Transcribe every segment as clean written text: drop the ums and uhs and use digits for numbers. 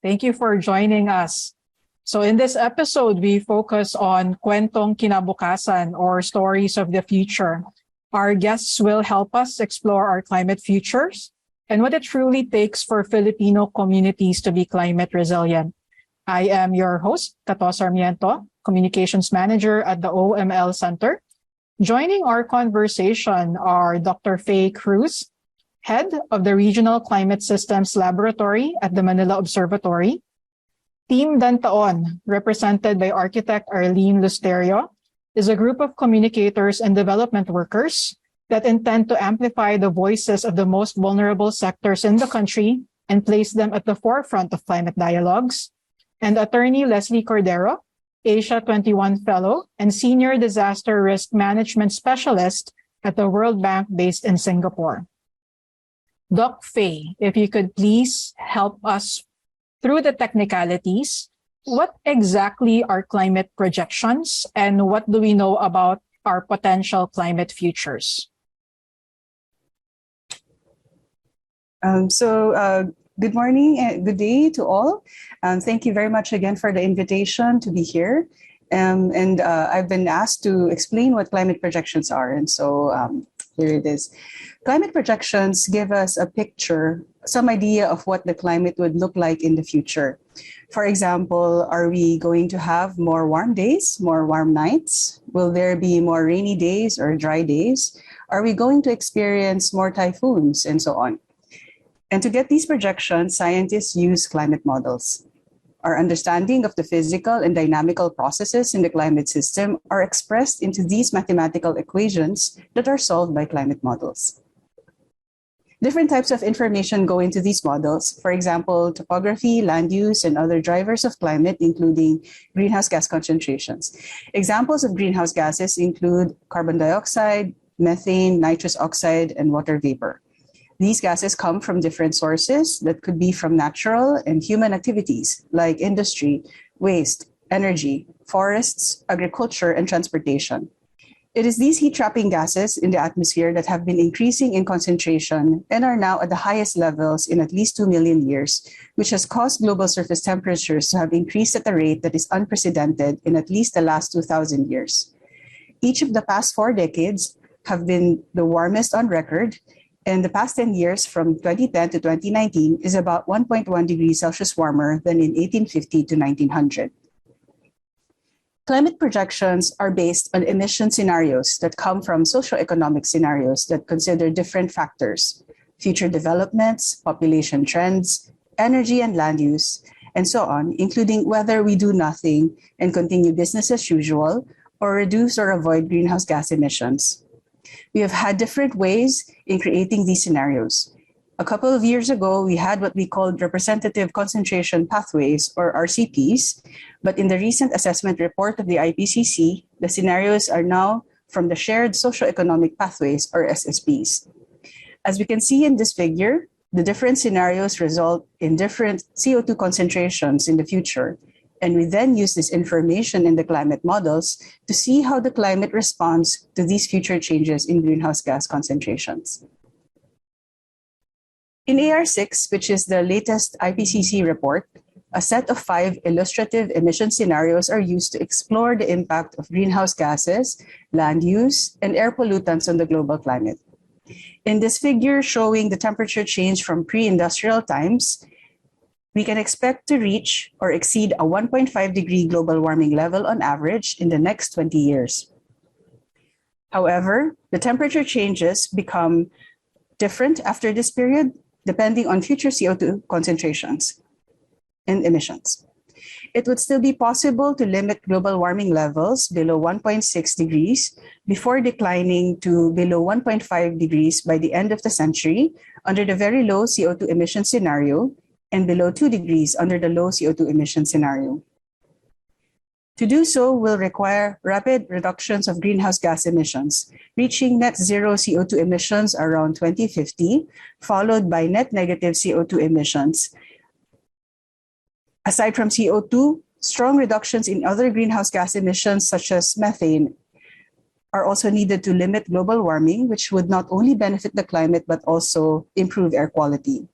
Thank you for joining us. So in this episode, we focus on Kwentong Kinabukasan or Stories of the Future. Our guests will help us explore our climate futures and what it truly takes for Filipino communities to be climate resilient. I am your host, Kato Sarmiento, Communications Manager at the OML Center. Joining our conversation are Dr. Faye Cruz, Head of the Regional Climate Systems Laboratory at the Manila Observatory. Team DanTAOn, represented by architect Arlene Lusterio, is a group of communicators and development workers that intend to amplify the voices of the most vulnerable sectors in the country and place them at the forefront of climate dialogues. And attorney Lesley Cordero, Asia 21 Fellow and Senior Disaster Risk Management Specialist at the World Bank based in Singapore. Doc Faye, if you could please help us through the technicalities. What exactly are climate projections and what do we know about our potential climate futures? Good morning and good day to all. Thank you very much again for the invitation to be here. I've been asked to explain what climate projections are. Here it is. Climate projections give us a picture, some idea of what the climate would look like in the future. For example, are we going to have more warm days, more warm nights? Will there be more rainy days or dry days? Are we going to experience more typhoons and so on? And to get these projections, scientists use climate models. Our understanding of the physical and dynamical processes in the climate system are expressed into these mathematical equations that are solved by climate models. Different types of information go into these models. For example, topography, land use, and other drivers of climate, including greenhouse gas concentrations. Examples of greenhouse gases include carbon dioxide, methane, nitrous oxide, and water vapor. These gases come from different sources that could be from natural and human activities like industry, waste, energy, forests, agriculture, and transportation. It is these heat-trapping gases in the atmosphere that have been increasing in concentration and are now at the highest levels in at least 2 million years, which has caused global surface temperatures to have increased at a rate that is unprecedented in at least the last 2,000 years. Each of the past 4 decades have been the warmest on record, and the past 10 years from 2010 to 2019 is about 1.1 degrees Celsius warmer than in 1850 to 1900. Climate projections are based on emission scenarios that come from socioeconomic scenarios that consider different factors, future developments, population trends, energy and land use, and so on, including whether we do nothing and continue business as usual or reduce or avoid greenhouse gas emissions. We have had different ways in creating these scenarios. A couple of years ago, we had what we called representative concentration pathways, or RCPs, but in the recent assessment report of the IPCC, the scenarios are now from the shared socioeconomic pathways, or SSPs. As we can see in this figure, the different scenarios result in different CO2 concentrations in the future, and we then use this information in the climate models to see how the climate responds to these future changes in greenhouse gas concentrations. In AR6, which is the latest IPCC report, a set of 5 illustrative emission scenarios are used to explore the impact of greenhouse gases, land use, and air pollutants on the global climate. In this figure showing the temperature change from pre-industrial times, we can expect to reach or exceed a 1.5 degree global warming level on average in the next 20 years. However, the temperature changes become different after this period, depending on future CO2 concentrations and emissions. It would still be possible to limit global warming levels below 1.6 degrees before declining to below 1.5 degrees by the end of the century under the very low CO2 emission scenario and below 2 degrees under the low CO2 emission scenario. To do so will require rapid reductions of greenhouse gas emissions, reaching net zero CO2 emissions around 2050, followed by net negative CO2 emissions. Aside from CO2, strong reductions in other greenhouse gas emissions such as methane are also needed to limit global warming, which would not only benefit the climate but also improve air quality.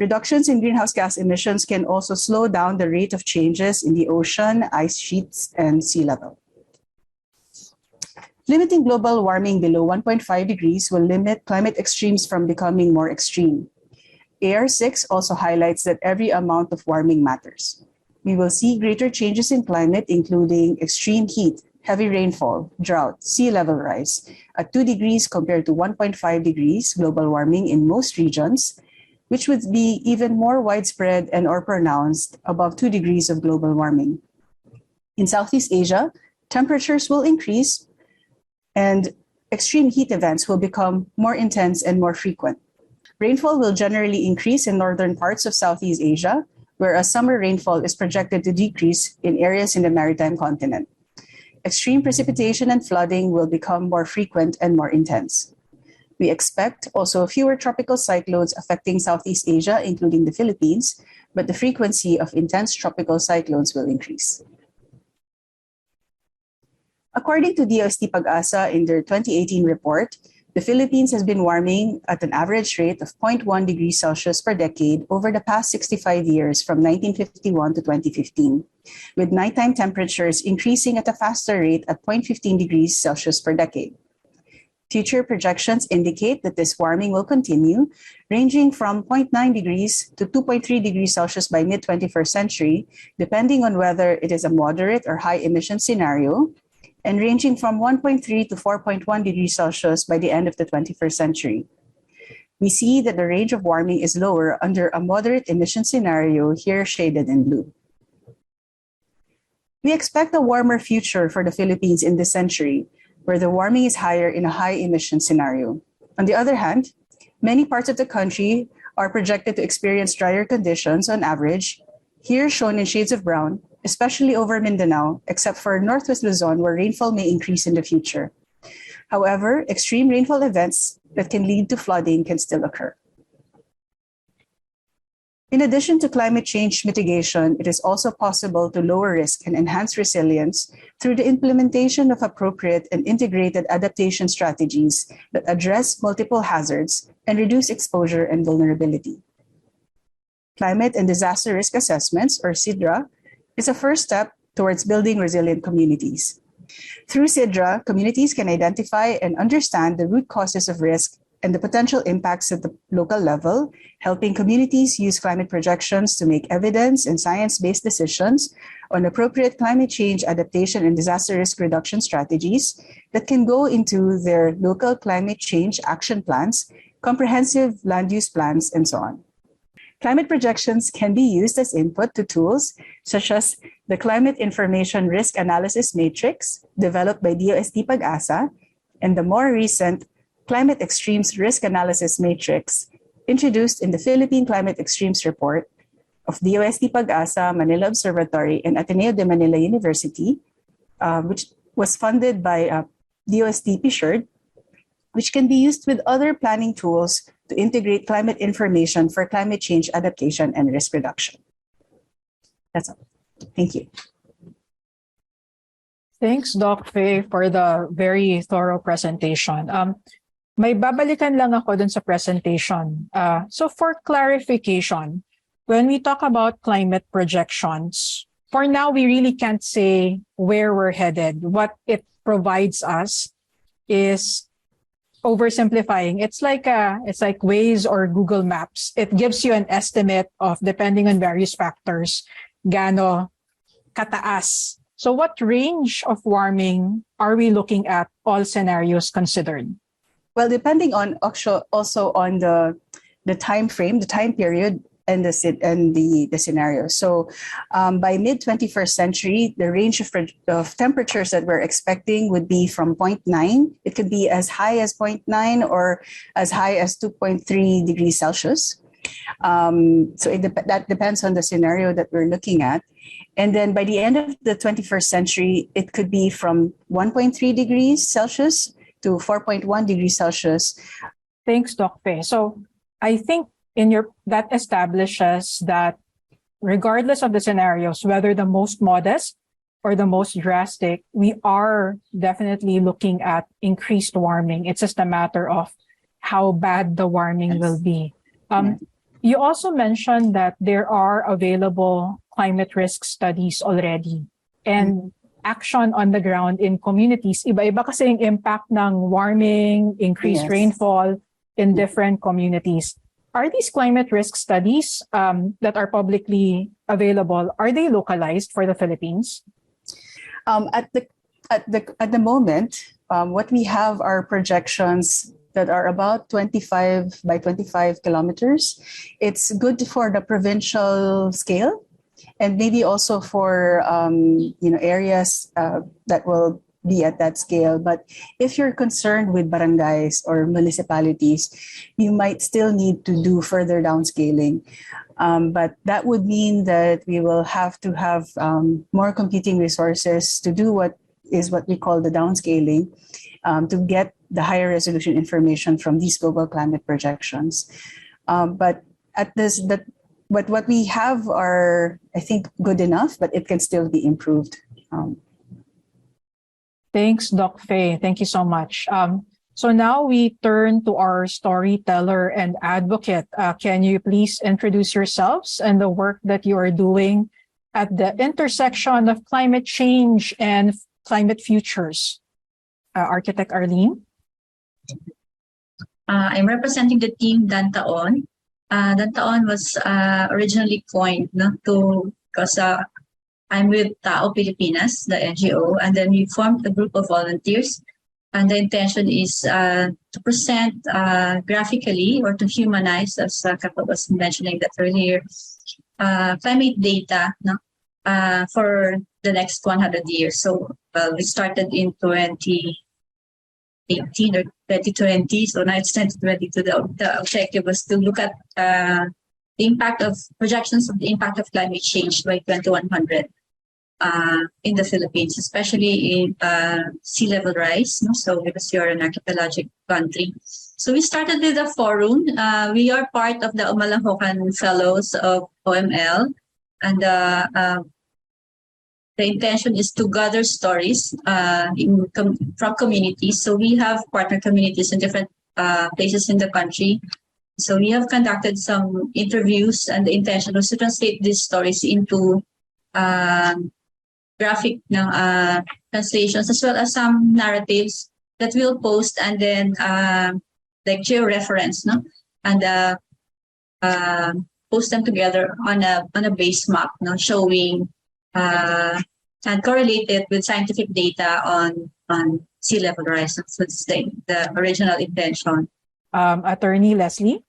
Reductions in greenhouse gas emissions can also slow down the rate of changes in the ocean, ice sheets, and sea level. Limiting global warming below 1.5 degrees will limit climate extremes from becoming more extreme. AR6 also highlights that every amount of warming matters. We will see greater changes in climate, including extreme heat, heavy rainfall, drought, sea level rise at 2 degrees compared to 1.5 degrees global warming in most regions, which would be even more widespread and or pronounced above 2 degrees of global warming. In Southeast Asia, temperatures will increase and extreme heat events will become more intense and more frequent. Rainfall will generally increase in northern parts of Southeast Asia, whereas summer rainfall is projected to decrease in areas in the maritime continent. Extreme precipitation and flooding will become more frequent and more intense. We expect also fewer tropical cyclones affecting Southeast Asia, including the Philippines, but the frequency of intense tropical cyclones will increase. According to DOST Pag-asa in their 2018 report, the Philippines has been warming at an average rate of 0.1 degrees Celsius per decade over the past 65 years from 1951 to 2015, with nighttime temperatures increasing at a faster rate at 0.15 degrees Celsius per decade. Future projections indicate that this warming will continue, ranging from 0.9 degrees to 2.3 degrees Celsius by mid-21st century, depending on whether it is a moderate or high emission scenario, and ranging from 1.3 to 4.1 degrees Celsius by the end of the 21st century. We see that the range of warming is lower under a moderate emission scenario, here shaded in blue. We expect a warmer future for the Philippines in this century, where the warming is higher in a high emission scenario. On the other hand, many parts of the country are projected to experience drier conditions on average, here shown in shades of brown, especially over Mindanao, except for Northwest Luzon, where rainfall may increase in the future. However, extreme rainfall events that can lead to flooding can still occur. In addition to climate change mitigation, it is also possible to lower risk and enhance resilience through the implementation of appropriate and integrated adaptation strategies that address multiple hazards and reduce exposure and vulnerability. Climate and Disaster Risk Assessments, or CIDRA, is a first step towards building resilient communities. Through CIDRA, communities can identify and understand the root causes of risk and the potential impacts at the local level, helping communities use climate projections to make evidence and science-based decisions on appropriate climate change adaptation and disaster risk reduction strategies that can go into their local climate change action plans, comprehensive land use plans, and so on. Climate projections can be used as input to tools such as the Climate Information Risk Analysis Matrix developed by DOST Pag-asa and the more recent Climate Extremes Risk Analysis Matrix introduced in the Philippine Climate Extremes Report of DOST Pag-asa, Manila Observatory, and Ateneo de Manila University, which was funded by DOST PSURD, which can be used with other planning tools to integrate climate information for climate change adaptation and risk reduction. That's all. Thank you. Thanks, Doc Faye, for the very thorough presentation. May babalikan lang ako dun sa presentation. So for clarification, when we talk about climate projections, for now, we really can't say where we're headed. What it provides us is oversimplifying. It's like Waze or Google Maps. It gives you an estimate of, depending on various factors, gaano kataas. So what range of warming are we looking at, all scenarios considered? Well, depending on also on the time frame, the time period, and the scenario. So by mid-21st century, the range of temperatures that we're expecting would be from 0.9. It could be as high as 0.9 or as high as 2.3 degrees Celsius. So that depends on the scenario that we're looking at. And then by the end of the 21st century, it could be from 1.3 degrees Celsius to 4.1 degrees Celsius. Thanks, Doc Faye. So I think that establishes that regardless of the scenarios, whether the most modest or the most drastic, we are definitely looking at increased warming. It's just a matter of how bad the warming will be. You also mentioned that there are available climate risk studies already and action on the ground in communities. Iba-iba kasi yung impact ng warming, increased Yes. rainfall in different communities. Are these climate risk studies that are publicly available, are they localized for the Philippines? At the moment, what we have are projections that are about 25 by 25 kilometers. It's good for the provincial scale, and maybe also for areas that will be at that scale. But if you're concerned with barangays or municipalities, you might still need to do further downscaling. But that would mean that we will have to have more computing resources to do what we call the downscaling, to get the higher resolution information from these global climate projections. But what we have are, I think, good enough, but it can still be improved. Thanks, Doc Faye. Thank you so much. So now we turn to our storyteller and advocate. Can you please introduce yourselves and the work that you are doing at the intersection of climate change and climate futures? Architect Arlene? I'm representing the team DanTAOn. DanTAOn was originally coined because I'm with Tao Pilipinas, the NGO, and then we formed a group of volunteers. And the intention is to present graphically or to humanize, as Kato was mentioning that earlier, climate data for the next 100 years. So we started in 2018 or 2020, so now it's 2022. The objective was to look at the impact of projections of the impact of climate change by 2100 in the Philippines, especially in sea level rise. So because you're an archipelagic country. So we started with a forum. We are part of the Umalohokan Fellows of OML, and the intention is to gather stories from communities. So we have partner communities in different places in the country. So we have conducted some interviews, and the intention was to translate these stories into graphic translations, as well as some narratives that we'll post, and then like geo-reference, and post them together on a base map, showing and correlate it with scientific data on sea level rise. So it's the original intention. Attorney Lesley?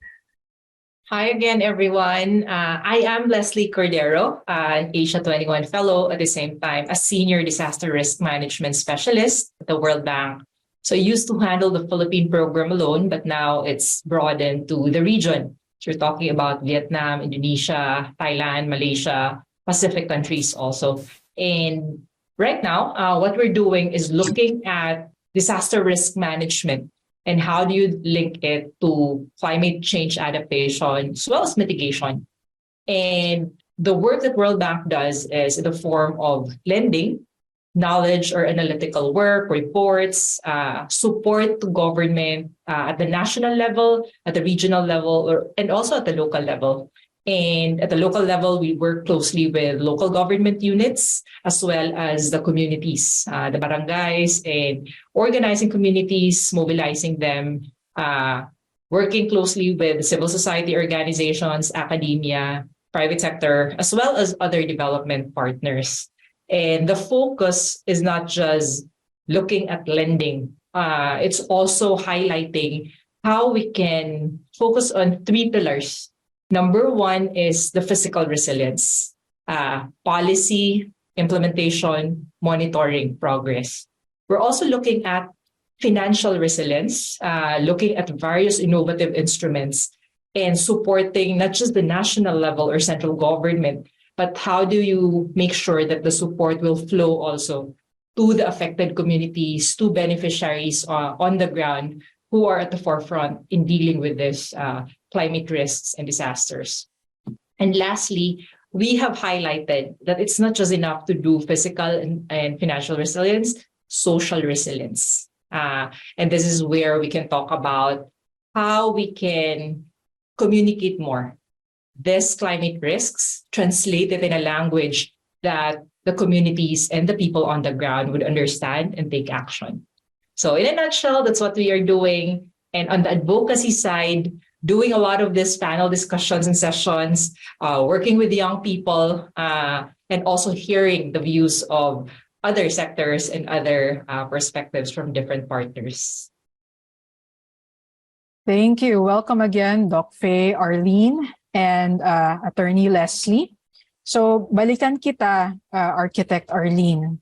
Hi again, everyone. I am Lesley Cordero, an Asia 21 Fellow, at the same time a Senior Disaster Risk Management Specialist at the World Bank. So I used to handle the Philippine program alone, but now it's broadened to the region. So we're talking about Vietnam, Indonesia, Thailand, Malaysia, Pacific countries also. And right now, what we're doing is looking at disaster risk management and how do you link it to climate change adaptation as well as mitigation. And the work that World Bank does is in the form of lending, knowledge or analytical work, reports, support to government at the national level, at the regional level, and also at the local level. And at the local level, we work closely with local government units as well as the communities, the barangays, and organizing communities, mobilizing them, working closely with civil society organizations, academia, private sector, as well as other development partners. And the focus is not just looking at lending. It's also highlighting how we can focus on three pillars. Number one is the physical resilience, policy, implementation, monitoring, progress. We're also looking at financial resilience, looking at various innovative instruments and supporting not just the national level or central government, but how do you make sure that the support will flow also to the affected communities, to beneficiaries on the ground who are at the forefront in dealing with this climate risks and disasters. And lastly, we have highlighted that it's not just enough to do physical and financial resilience, social resilience. And this is where we can talk about how we can communicate more these climate risks, translate it in a language that the communities and the people on the ground would understand and take action. So in a nutshell, that's what we are doing. And on the advocacy side, doing a lot of this panel discussions and sessions, working with young people, and also hearing the views of other sectors and other perspectives from different partners. Thank you. Welcome again, Doc Faye, Arlene, and Attorney Lesley. So, balikan kita, Architect Arlene.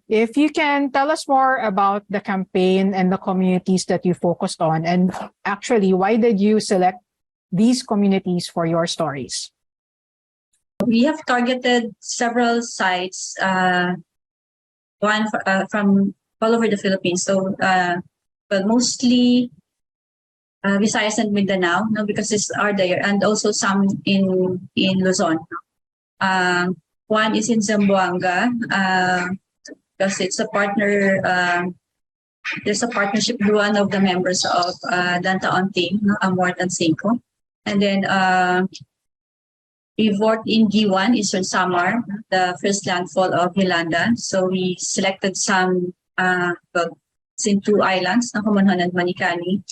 If you can tell us more about the campaign and the communities that you focused on, and actually, why did you select these communities for your stories? We have targeted several sites, one from all over the Philippines. So, but mostly Visayas and Mindanao, no, because it's are there, and also some in Luzon. One is in Zamboanga, because it's a partner. There's a partnership with one of the members of DanTAOn team, no, Morton Cinco, and then we worked in G1, Eastern Samar, the first landfall of Yolanda. So we selected some, it's in 2 islands, Nakumanhon and Manicani.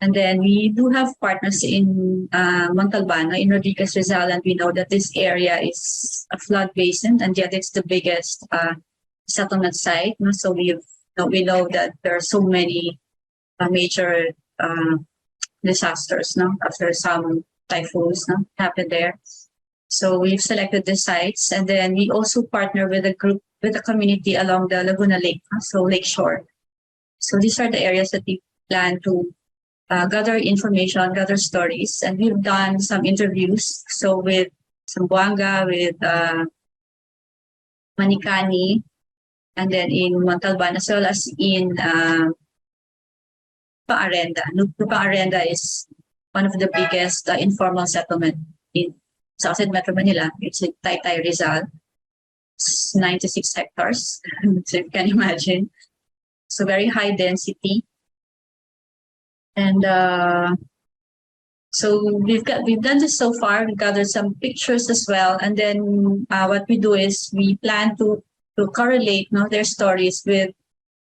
And then we do have partners in Montalbano, in Rodriguez Rizal, and we know that this area is a flood basin, and yet it's the biggest settlement site. So we know that there are so many major disasters, no, after some typhoons, no, happened there. So we've selected the sites, and then we also partner with a group, with a community along the Laguna Lake, so Lakeshore. So these are the areas that we plan to gather information, gather stories, and we've done some interviews. So with Zamboanga, with Manicani, and then in Montalban, as well as in Arenda. Arenda is one of the biggest informal settlement in Southern Metro Manila. It's in Taytay, Rizal. It's 96 hectares, so you can imagine. So very high density. And so we've done this so far. We've gathered some pictures as well. And then what we do is we plan to correlate, no, their stories with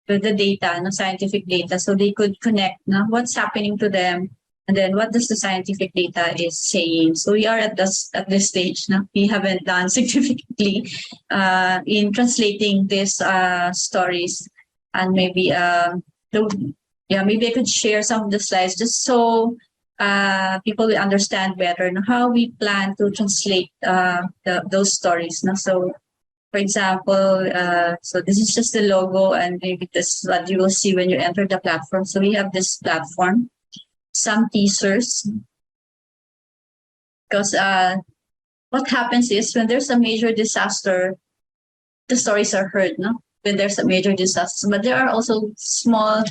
the data, no, scientific data, so they could connect, no, what's happening to them, and then what does the scientific data is saying. So we are at this stage. No? We haven't done significantly in translating these stories, and maybe maybe I could share some of the slides just so people will understand better, no, how we plan to translate those stories. No? So, for example, so this is just the logo, and maybe this is what you will see when you enter the platform. So we have this platform, some teasers, because what happens is when there's a major disaster, the stories are heard, no? When there's a major disaster, but there are also small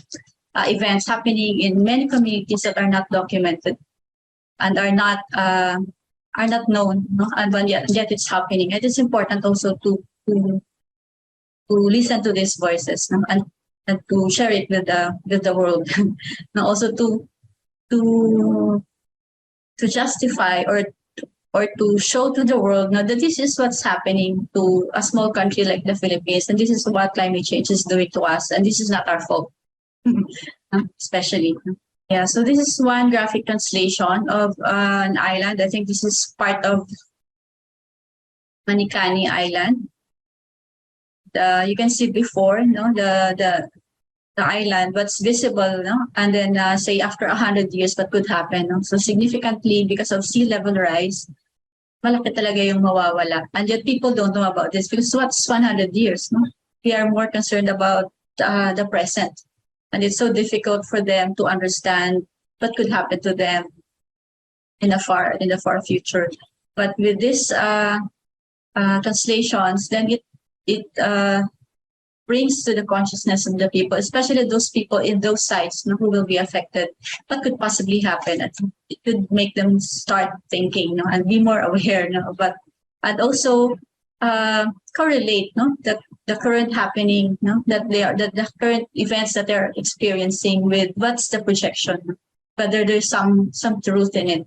events happening in many communities that are not documented and are not known, no? And yet it's happening. And it's important also to listen to these voices, no? and to share it with the world, and also to justify or to show to the world, no, that this is what's happening to a small country like the Philippines, and this is what climate change is doing to us, and this is not our fault, especially. Yeah, so this is one graphic translation of an island. I think this is part of Manicani Island. You can see before, no, the island, what's visible, no? And then say after 100 years, what could happen? No? So significantly, because of sea level rise, malaki talaga yung mawawala. And yet people don't know about this, because what's 100 years? No? We are more concerned about the present. And it's so difficult for them to understand what could happen to them in the far future. But with this translations, then it brings to the consciousness of the people, especially those people in those sites, no, who will be affected. What could possibly happen? It could make them start thinking, no, and be more aware, no, and also correlate, no, the current happening, no, the current events that they're experiencing with what's the projection, whether there's some truth in it.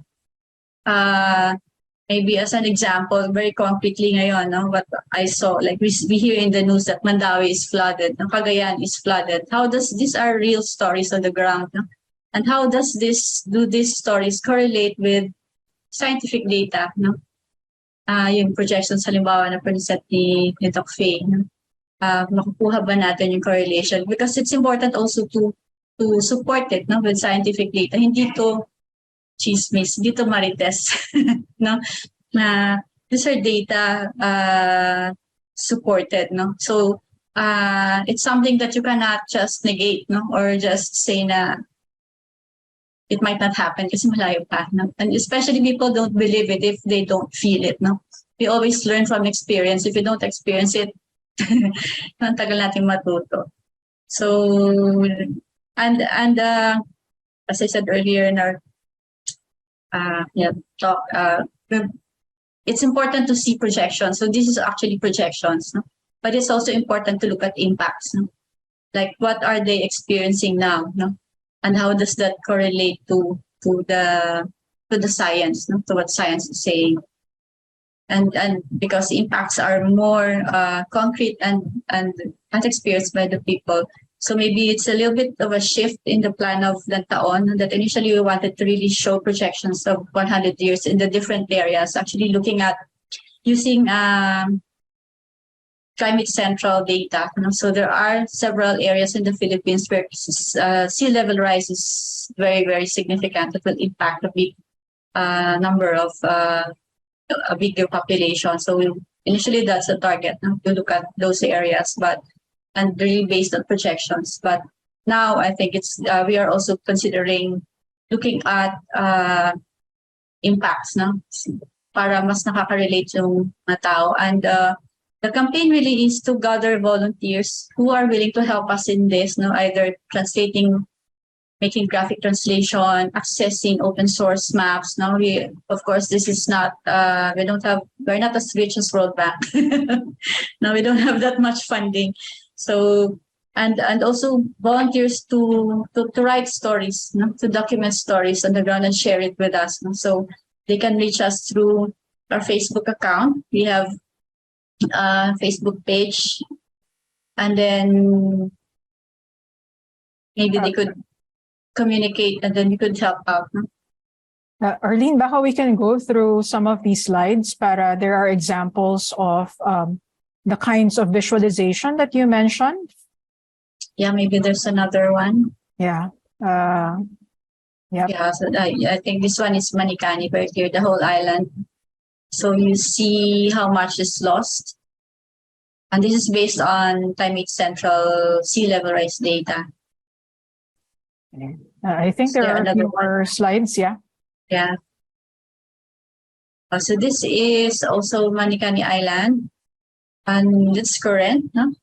maybe as an example, very concretely ngayon, no, what I saw, like we hear in the news that Mandawi is flooded, no, Cagayan is flooded. How does these are real stories on the ground, no? And how does these stories correlate with scientific data, no? Yung projections halimbawa na present ni Doc Faye, no? Makukuha ba natin yung correlation? Because it's important also to support it, no, with scientific data. Hindi to chismis, hindi to marites, no? Na these are data supported, no? So it's something that you cannot just negate, no, or just say na it might not happen kasi malayo pa, no? And especially people don't believe it if they don't feel it, no? We always learn from experience. If you don't experience it, ang tagal natin matuto. So, and as I said earlier in our talk, it's important to see projections. So this is actually projections, no? But it's also important to look at impacts, no? Like what are they experiencing now, no? And how does that correlate to the science, no? To what science is saying. And because impacts are more concrete and experienced by the people. So maybe it's a little bit of a shift in the plan of DanTAOn, that initially we wanted to really show projections of 100 years in the different areas, actually looking at using climate central data. You know? So there are several areas in the Philippines where sea level rise is very, very significant. It will impact a big number of a bigger population. So initially that's the target, no? To look at those areas, and really based on projections. But now I think it's we are also considering looking at impacts, no? Para mas nakaka-relate yung mga tao. And the campaign really is to gather volunteers who are willing to help us in this, no? Either translating, making graphic translation, accessing open source maps. Now of course, this is not, we're not as rich as World Bank. Now we don't have that much funding. So, and also volunteers to write stories, no? To document stories on the ground and share it with us. No? So they can reach us through our Facebook account. We have a Facebook page, and then maybe they could communicate, and then we could help out. No? Arlene, baka we can go through some of these slides para there are examples of the kinds of visualization that you mentioned. Yeah, maybe there's another one. Yeah. Yep. Yeah, so I think this one is Manikani, right here, the whole island. So you see how much is lost. And this is based on Climate Central sea level rise data. I think there are more slides, yeah. Yeah. So this is also Manikani Island, and it's current, no?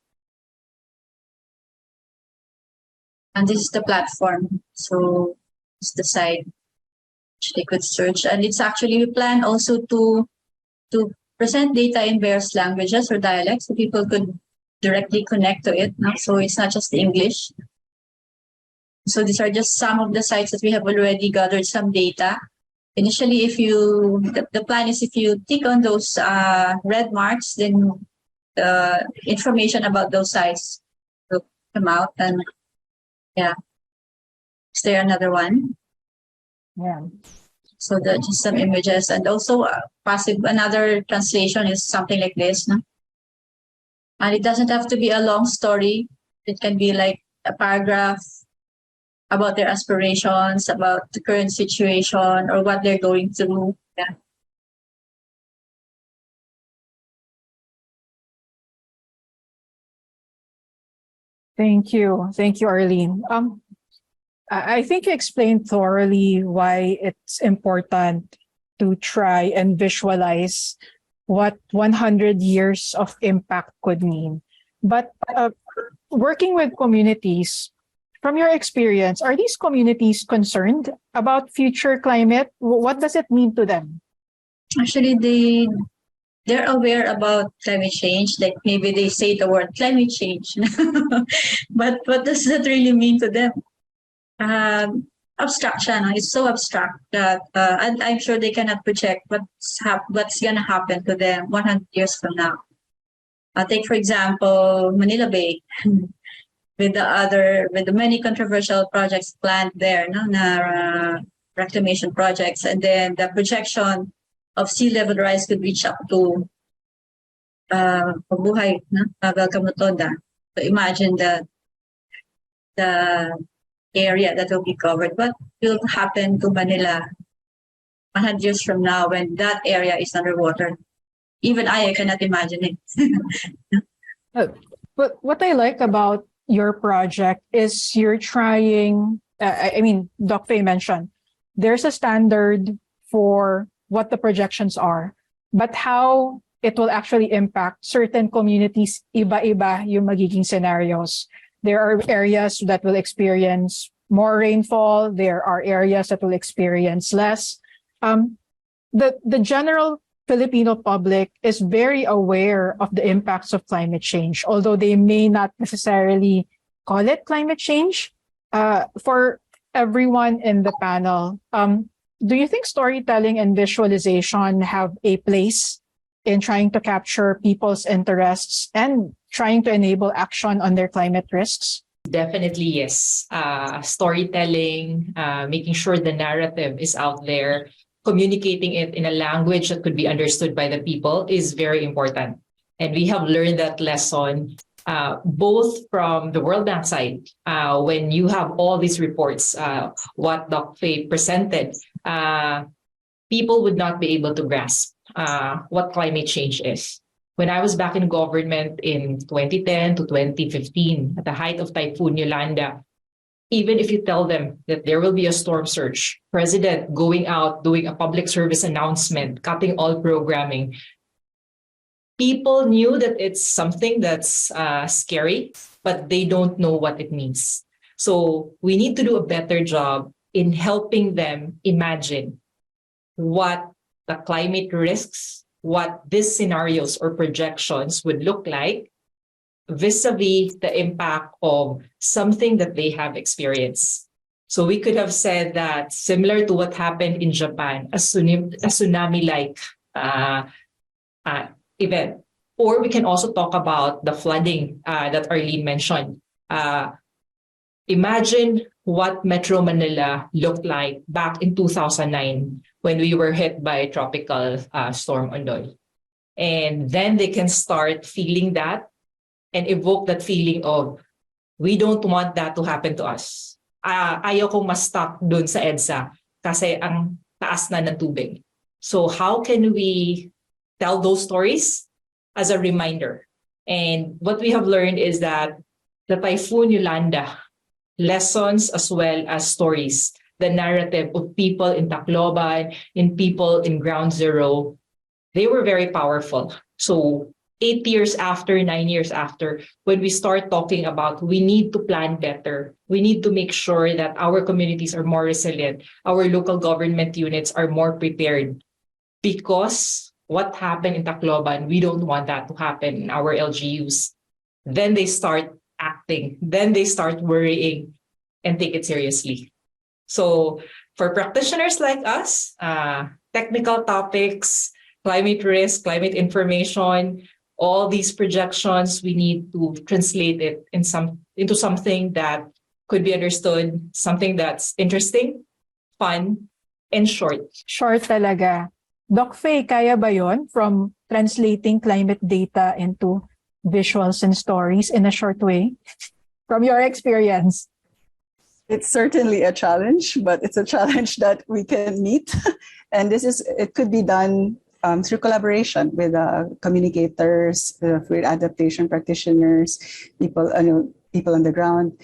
And this is the platform. So it's the site which they could search, and it's actually, we plan also to present data in various languages or dialects, so people could directly connect to it. No? So it's not just English. So these are just some of the sites that we have already gathered some data. Initially, the plan is if you tick on those red marks, then the information about those sites will come out. And yeah, is there another one? Yeah. So just some images, and also another translation is something like this, no? And it doesn't have to be a long story. It can be like a paragraph about their aspirations, about the current situation, or what they're going through. Yeah. Thank you, Arlene. I think you explained thoroughly why it's important to try and visualize what 100 years of impact could mean. But working with communities, from your experience, are these communities concerned about future climate? What does it mean to them? Actually, they're aware about climate change. Like maybe they say the word climate change, but what does that really mean to them? abstract siya, no? It's so abstract that and I'm sure they cannot project what's gonna happen to them 100 years from now. Take for example Manila Bay with the many controversial projects planned there, no, na reclamation projects, and then the projection of sea level rise could reach up to Pabuhay, no, Welcome Rotonda. So imagine the area that will be covered. What will happen to Manila 100 years from now when that area is underwater? Even I cannot imagine it. But what I like about your project is you're trying, I mean, Doc Faye mentioned, there's a standard for what the projections are, but how it will actually impact certain communities, iba-iba yung magiging scenarios. There are areas that will experience more rainfall. There are areas that will experience less. The general Filipino public is very aware of the impacts of climate change, although they may not necessarily call it climate change. For everyone in the panel, do you think storytelling and visualization have a place in trying to capture people's interests and trying to enable action on their climate risks? Definitely, yes. Storytelling, making sure the narrative is out there, communicating it in a language that could be understood by the people is very important. And we have learned that lesson both from the World Bank side, when you have all these reports, what Doc Faye presented, people would not be able to grasp what climate change is. When I was back in government in 2010 to 2015, at the height of Typhoon Yolanda, even if you tell them that there will be a storm surge, president going out, doing a public service announcement, cutting all programming, people knew that it's something that's scary, but they don't know what it means. So we need to do a better job in helping them imagine what the climate risks, what these scenarios or projections would look like vis-a-vis the impact of something that they have experienced. So we could have said that similar to what happened in Japan, a tsunami-like event. Or we can also talk about the flooding that Arlene mentioned. Imagine what Metro Manila looked like back in 2009 when we were hit by tropical storm Ondoy. And then they can start feeling that and evoke that feeling of, we don't want that to happen to us. Ayaw kong ma-stuck dun sa EDSA kasi ang taas na ng tubig. So how can we tell those stories as a reminder? And what we have learned is that the Typhoon Yolanda, lessons as well as stories, the narrative of people in Tacloban, in people in Ground Zero, they were very powerful. So 8 years after, 9 years after, when we start talking about we need to plan better, we need to make sure that our communities are more resilient, our local government units are more prepared. Because what happened in Tacloban, we don't want that to happen in our LGUs. Then they start acting, then they start worrying and take it seriously. So for practitioners like us, technical topics, climate risk, climate information, all these projections, we need to translate it into something that could be understood, something that's interesting, fun, and short. Short talaga. Doc Faye, kaya ba yon from translating climate data into visuals and stories in a short way? From your experience. It's certainly a challenge, but it's a challenge that we can meet. And it could be done through collaboration with communicators, with adaptation practitioners, people on the ground.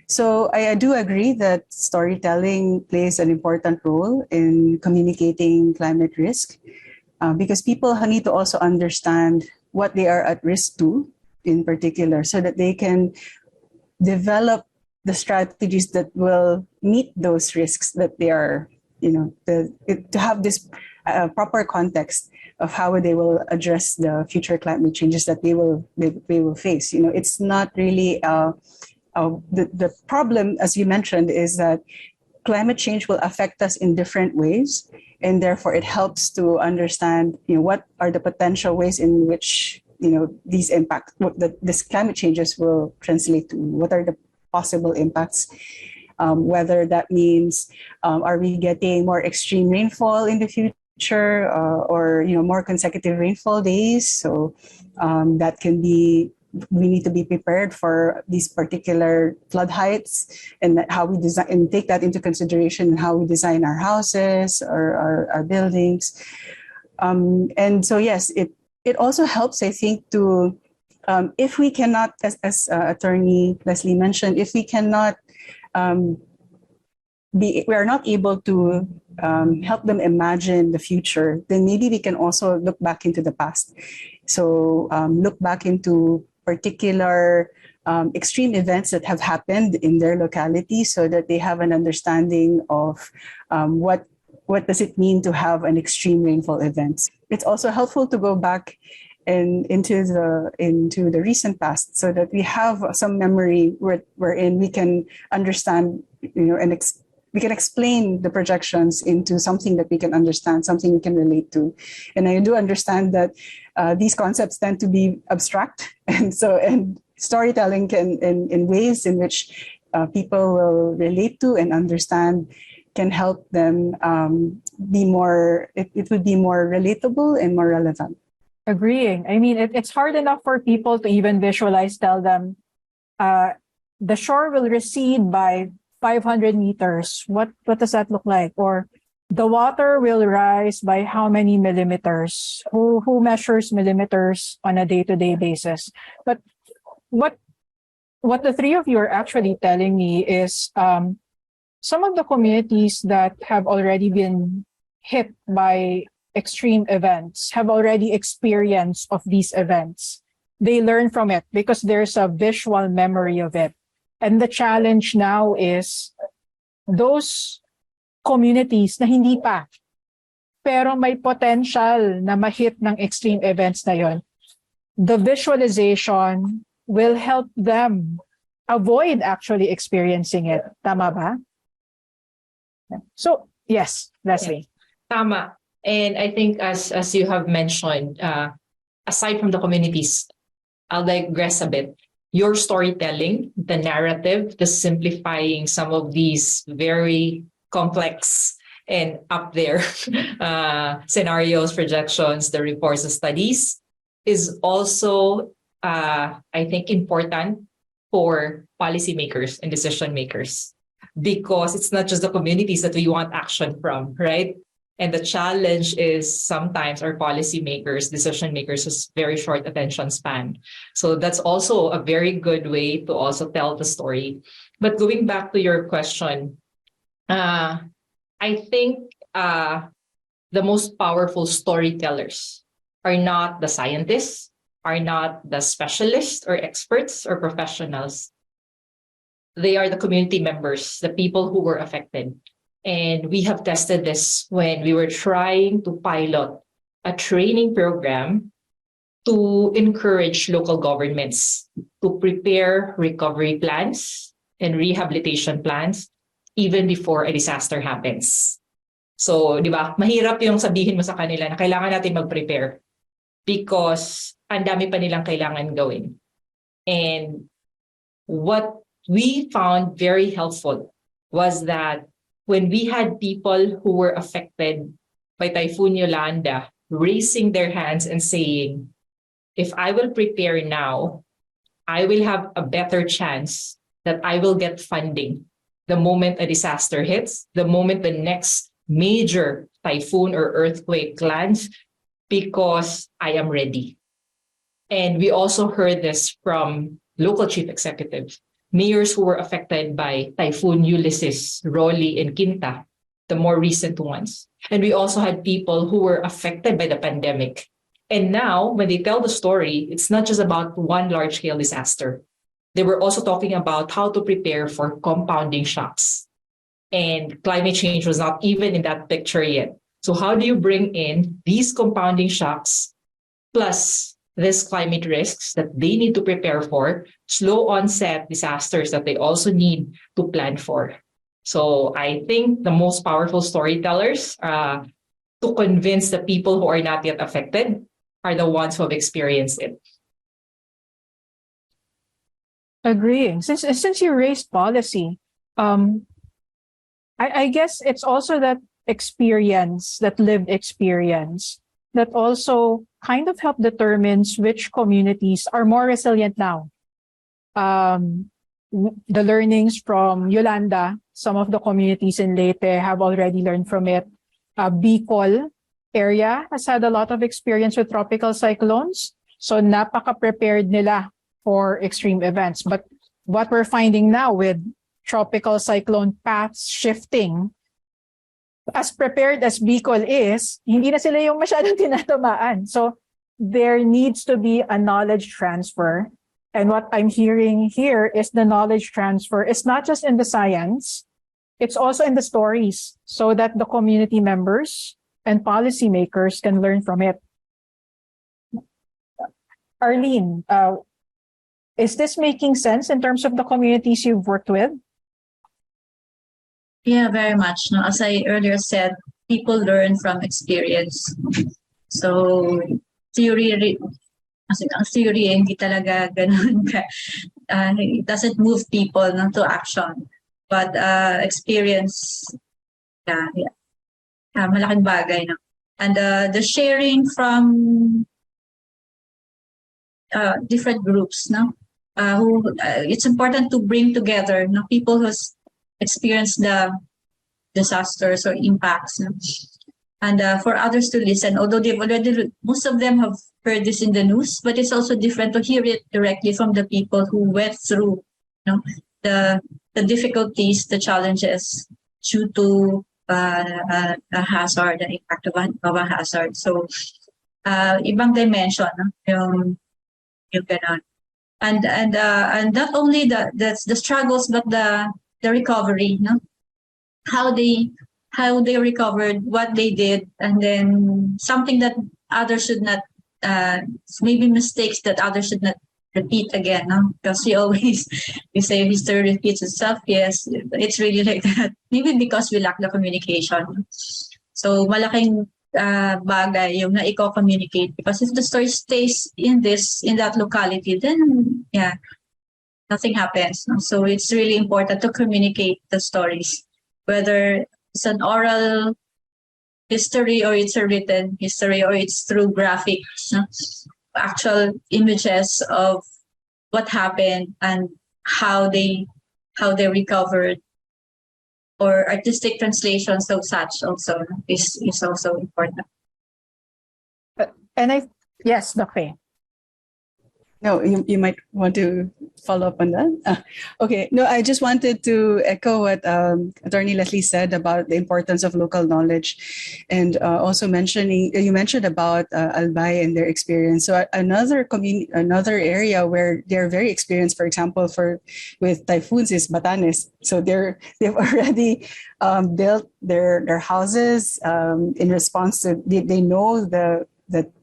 So I do agree that storytelling plays an important role in communicating climate risk because people need to also understand what they are at risk to in particular so that they can develop the strategies that will meet those risks that they are, to have this proper context of how they will address the future climate changes that they will face. It's not really the problem, as you mentioned, is that climate change will affect us in different ways, and therefore it helps to understand, what are the potential ways in which, these impacts, this climate changes will translate to. What are the possible impacts? Whether that means, are we getting more extreme rainfall in the future, or more consecutive rainfall days? So that can be. We need to be prepared for these particular flood heights, and how we design and take that into consideration in how we design our houses or our buildings. And so, yes, it also helps, I think, to if we cannot, as Attorney Lesley mentioned, if we cannot we are not able to help them imagine the future, then maybe we can also look back into the past. So look back into particular extreme events that have happened in their locality, so that they have an understanding of what does it mean to have an extreme rainfall event. It's also helpful to go back and into the recent past, so that we have some memory wherein we can understand, and we can explain the projections into something that we can understand, something we can relate to. And I do understand that these concepts tend to be abstract, and storytelling can, in ways in which people will relate to and understand, can help them be more. It would be more relatable and more relevant. Agreeing. I mean, it's hard enough for people to even visualize, tell them, the shore will recede by 500 meters. What does that look like? Or the water will rise by how many millimeters? Who measures millimeters on a day-to-day basis? But what the three of you are actually telling me is some of the communities that have already been hit by extreme events have already experienced of these events. They learn from it because there's a visual memory of it. And the challenge now is those communities na hindi pa, pero may potential na ma-hit ng extreme events na yon. The visualization will help them avoid actually experiencing it. Tama ba? So, yes, Lesley. Tama. And I think as you have mentioned, aside from the communities, I'll digress a bit. Your storytelling, the narrative, the simplifying some of these very complex and up there scenarios, projections, the reports, the studies, is also, I think, important for policymakers and decision makers, because it's not just the communities that we want action from, right? And the challenge is sometimes our policymakers, decision makers, has very short attention span. So that's also a very good way to also tell the story. But going back to your question, I think the most powerful storytellers are not the scientists, are not the specialists or experts or professionals. They are the community members, the people who were affected. And we have tested this when we were trying to pilot a training program to encourage local governments to prepare recovery plans and rehabilitation plans even before a disaster happens. So, di ba, mahirap yung sabihin mo sa kanila na kailangan natin mag-prepare because ang dami pa nilang kailangan gawin. And what we found very helpful was that when we had people who were affected by Typhoon Yolanda raising their hands and saying, if I will prepare now, I will have a better chance that I will get funding the moment a disaster hits, the moment the next major typhoon or earthquake lands, because I am ready. And we also heard this from local chief executives, mayors who were affected by Typhoon Ulysses, Rolly, and Quinta, the more recent ones. And we also had people who were affected by the pandemic. And now, when they tell the story, it's not just about one large-scale disaster. They were also talking about how to prepare for compounding shocks. And climate change was not even in that picture yet. So how do you bring in these compounding shocks plus these climate risks that they need to prepare for, slow onset disasters that they also need to plan for? So I think the most powerful storytellers to convince the people who are not yet affected are the ones who have experienced it. Agreeing. Since you raised policy, I guess it's also that experience, that lived experience, that also kind of help determines which communities are more resilient now. The learnings from Yolanda, some of the communities in Leyte have already learned from it. Bicol area has had a lot of experience with tropical cyclones. So napaka-prepared nila for extreme events. But what we're finding now with tropical cyclone paths shifting, as prepared as Bicol is, hindi na sila yung masyadong tinatamaan. So there needs to be a knowledge transfer. And what I'm hearing here is the knowledge transfer is not just in the science, it's also in the stories so that the community members and policymakers can learn from it. Arlene, is this making sense in terms of the communities you've worked with? Yeah, very much. No, as I earlier said, people learn from experience. So theory, kasi ang theory hindi talaga ganun ka. It doesn't move people no, to action. But experience, malaking bagay. No? And the sharing from different groups, no? It's important to bring together no, people who's experienced the disasters or impacts, no? And for others to listen, although they've already, most of them have heard this in the news, but it's also different to hear it directly from the people who went through, you know, the difficulties, the challenges due to a hazard, the impact of a hazard. So, ibang dimension, no? yung ganon. And not only the struggles, but the recovery, no? How they recovered, what they did, and then something that others should not, maybe mistakes that others should not repeat again, no? Because we say history repeats itself. Yes, it's really like that. Maybe because we lack the communication. So malaking bagay yung na communicate, because if the story stays in that locality, then yeah, nothing happens. No? So it's really important to communicate the stories, whether it's an oral history or it's a written history or it's through graphics, no? Actual images of what happened and how they recovered, or artistic translations of such also is also important. And yes, Dr. No, you might want to follow up on that. Okay. No, I just wanted to echo what Attorney Lesley said about the importance of local knowledge, and also you mentioned about Albay and their experience. So another area where they're very experienced, for example, with typhoons is Batanes. So they've already built their houses in response to they know that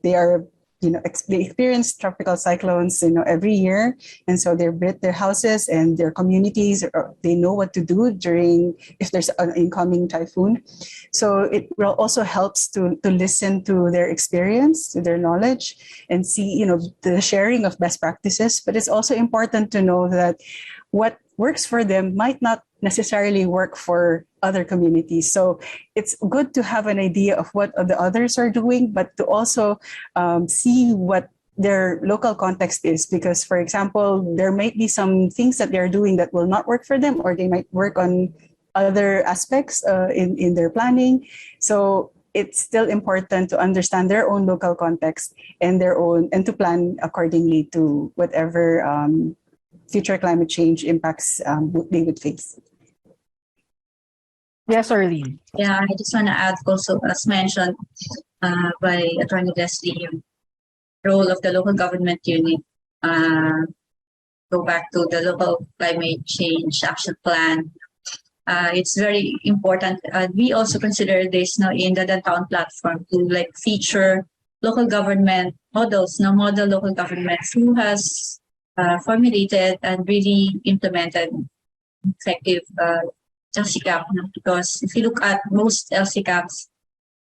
they are. They experience tropical cyclones, every year. And so they built their houses and their communities, they know what to do if there's an incoming typhoon. So it also helps to listen to their experience, to their knowledge, and see, the sharing of best practices. But it's also important to know that what works for them might not necessarily work for other communities. So it's good to have an idea of what the others are doing, but to also see what their local context is. Because, for example, there might be some things that they're doing that will not work for them, or they might work on other aspects in their planning. So it's still important to understand their own local context and to plan accordingly to whatever future climate change impacts they would face. Yes, Arlene. Yeah, I just want to add also, as mentioned by Attorney Lesley, yung role of the local government unit. Go back to the local climate change action plan. It's very important. We also consider this now in the DanTAOn platform to feature local government models, model local governments who has formulated and really implemented effective LCCAP, no? Because if you look at most LCCAPs,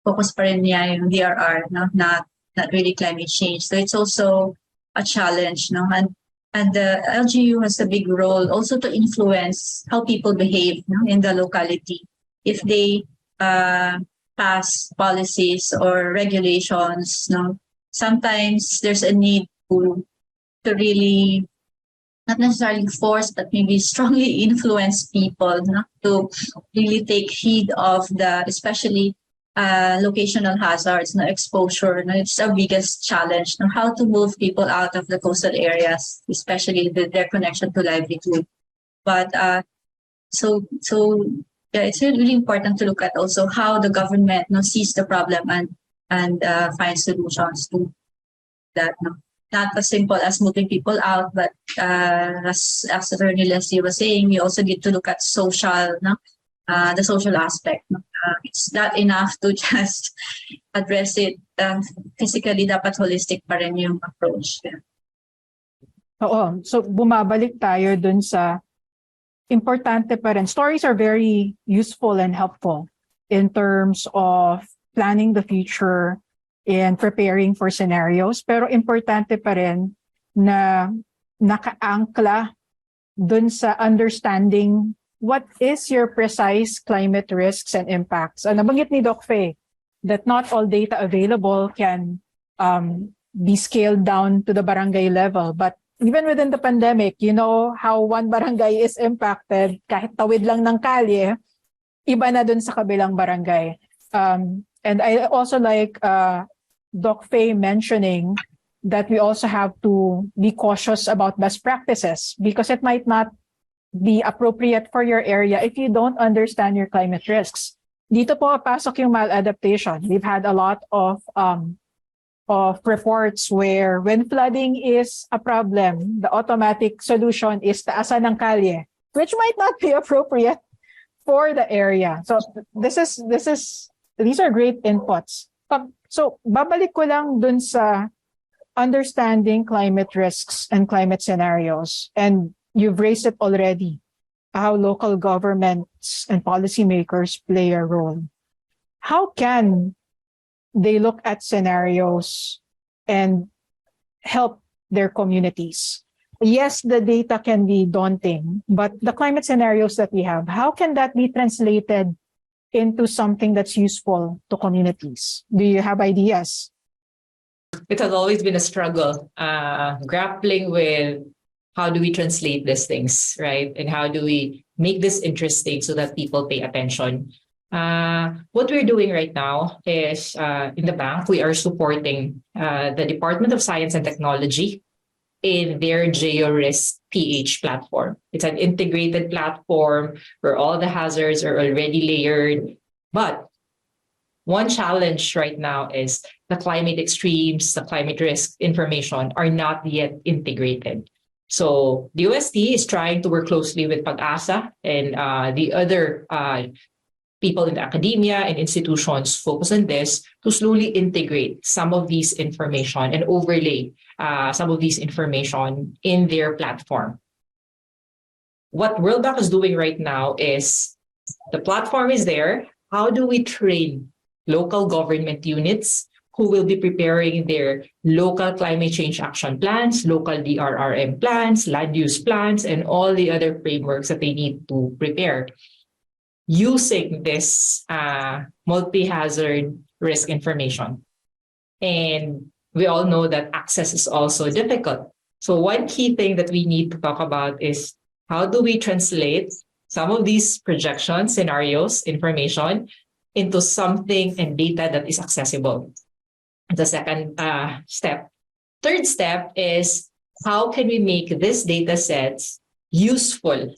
focus pa rin niya yung DRR, no? Not really climate change. So it's also a challenge, no? And the LGU has a big role also to influence how people behave, no, in the locality. If they pass policies or regulations, no, sometimes there's a need to really not necessarily force, but maybe strongly influence people, no, to really take heed of the, especially locational hazards, no, exposure. No, it's our biggest challenge. No, how to move people out of the coastal areas, especially their connection to livelihood. But so yeah, it's really important to look at also how the government, no, sees the problem and find solutions to that. No, not as simple as moving people out, but as Attorney Lesley was saying, we also need to look at social, no, the social aspect. No? It's not enough to just address it physically, dapat holistic pa rin yung approach. Yeah. Oo. So bumabalik tayo dun sa importante pa rin. Stories are very useful and helpful in terms of planning the future and preparing for scenarios. Pero importante pa rin na naka-angkla dun sa understanding what is your precise climate risks and impacts. Nabanggit ni Doc Faye that not all data available can be scaled down to the barangay level. But even within the pandemic, you know how one barangay is impacted, kahit tawid lang ng kalye, iba na dun sa kabilang barangay. And I also like Doc Faye mentioning that we also have to be cautious about best practices because it might not be appropriate for your area if you don't understand your climate risks. Dito po pasok yung maladaptation. We've had a lot of reports where when flooding is a problem, the automatic solution is taasan ng kalye, which might not be appropriate for the area. So these are great inputs. So babalik ko lang dun sa understanding climate risks and climate scenarios, and you've raised it already, how local governments and policymakers play a role. How can they look at scenarios and help their communities? Yes, the data can be daunting, but the climate scenarios that we have, how can that be translated into something that's useful to communities? Do you have ideas? It has always been a struggle, grappling with how do we translate these things, right? And how do we make this interesting so that people pay attention? What we're doing right now is in the bank, we are supporting the Department of Science and Technology in their GeoRisk PH platform. It's an integrated platform where all the hazards are already layered. But one challenge right now is the climate extremes, the climate risk information are not yet integrated. So the UST is trying to work closely with Pag-asa and the other people in the academia and institutions focus on this to slowly integrate some of these information and overlay some of these information in their platform. What World Bank is doing right now is the platform is there. How do we train local government units who will be preparing their local climate change action plans, local DRRM plans, land use plans, and all the other frameworks that they need to prepare using this multi-hazard risk information. And we all know that access is also difficult. So one key thing that we need to talk about is how do we translate some of these projections, scenarios, information into something and data that is accessible. The second step. Third step is how can we make these data sets useful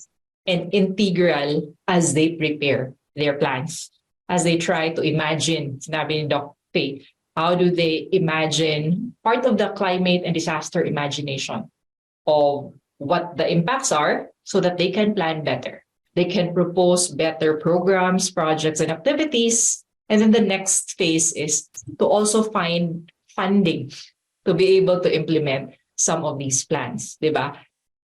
and integral as they prepare their plans, as they try to imagine, sinabi ni Doc Faye, how do they imagine part of the climate and disaster imagination of what the impacts are so that they can plan better. They can propose better programs, projects, and activities. And then the next phase is to also find funding to be able to implement some of these plans, diba?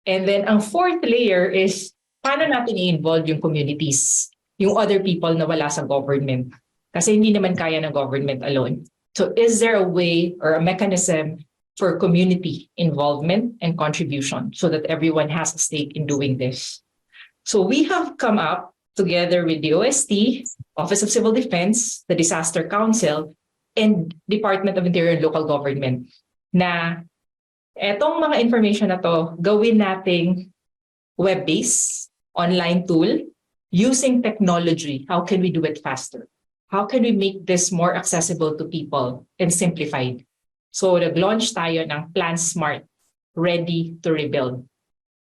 And then ang fourth layer is paano natin i-involve yung communities, yung other people na wala sa government? Kasi hindi naman kaya ng government alone. So is there a way or a mechanism for community involvement and contribution so that everyone has a stake in doing this? So we have come up together with the OST, Office of Civil Defense, the Disaster Council, and Department of Interior and Local Government na etong mga information na to gawin nating web-based, online tool, using technology. How can we do it faster? How can we make this more accessible to people and simplified? So nag-launch tayo ng Plan Smart, Ready to Rebuild.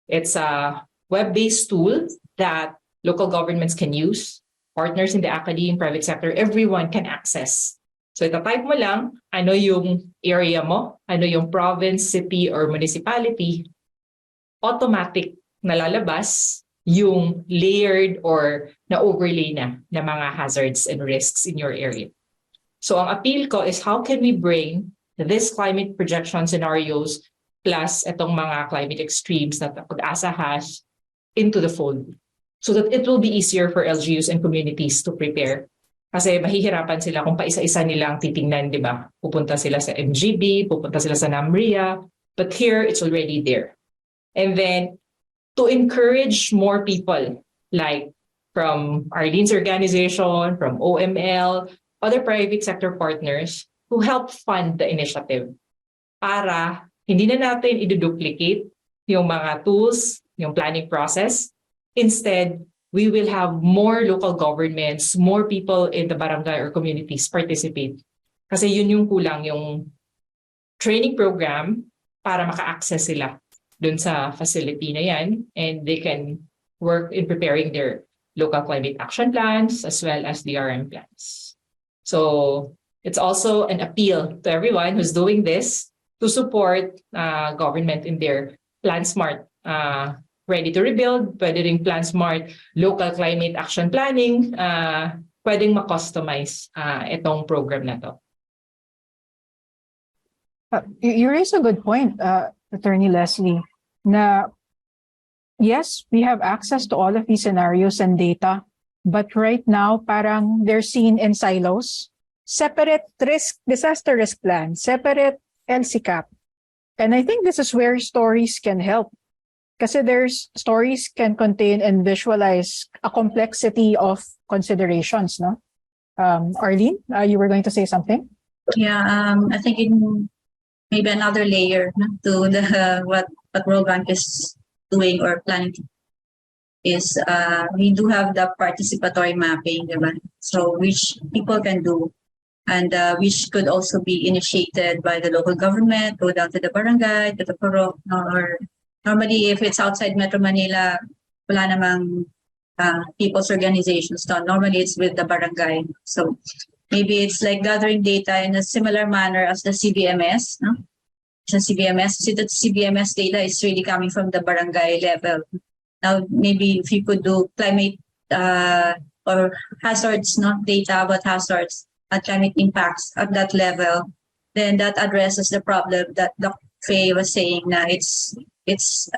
It's a web-based tool that local governments can use, partners in the academy, private sector, everyone can access. So itatype mo lang, ano yung area mo, ano yung province, city, or municipality, automatic nalalabas yung layered or na-overlay na mga hazards and risks in your area. So ang appeal ko is how can we bring this climate projection scenarios plus itong mga climate extremes na Pag-asa has into the fold so that it will be easier for LGUs and communities to prepare. Kasi mahihirapan sila kung paisa-isa nilang titingnan, di ba? Pupunta sila sa MGB, pupunta sila sa NAMRIA, but here it's already there. And then to encourage more people, like from Arlene's organization, from OML, other private sector partners who help fund the initiative para hindi na natin i-duplicate yung mga tools, yung planning process. Instead, we will have more local governments, more people in the barangay or communities participate. Kasi yun yung kulang, yung training program para maka-access sila dun sa facility na yan, and they can work in preparing their local climate action plans as well as DRM plans. So it's also an appeal to everyone who's doing this to support government in their Plan Smart, Ready to Rebuild, pwede rin Plan Smart, Local Climate Action Planning, pwedeng ma-customize itong program na to. You raise a good point, Attorney Lesley, na yes, we have access to all of these scenarios and data, but right now, parang they're seen in silos. Separate disaster risk plan, separate LCCAP. And I think this is where stories can help. Kasi stories can contain and visualize a complexity of considerations, no? Arlene, you were going to say something? Yeah, I think maybe another layer to the what World Bank is doing or planning is we do have the participatory mapping, diba? So which people can do, and which could also be initiated by the local government, go down to the barangay, to the puro, or normally if it's outside Metro Manila, wala namang people's organizations. No, normally it's with the barangay. So maybe it's like gathering data in a similar manner as the CBMS, no? The CBMS, see that CBMS data is really coming from the barangay level. Now, maybe if you could do climate or hazards, not data, but hazards and climate impacts at that level, then that addresses the problem that Dr. Faye was saying na it's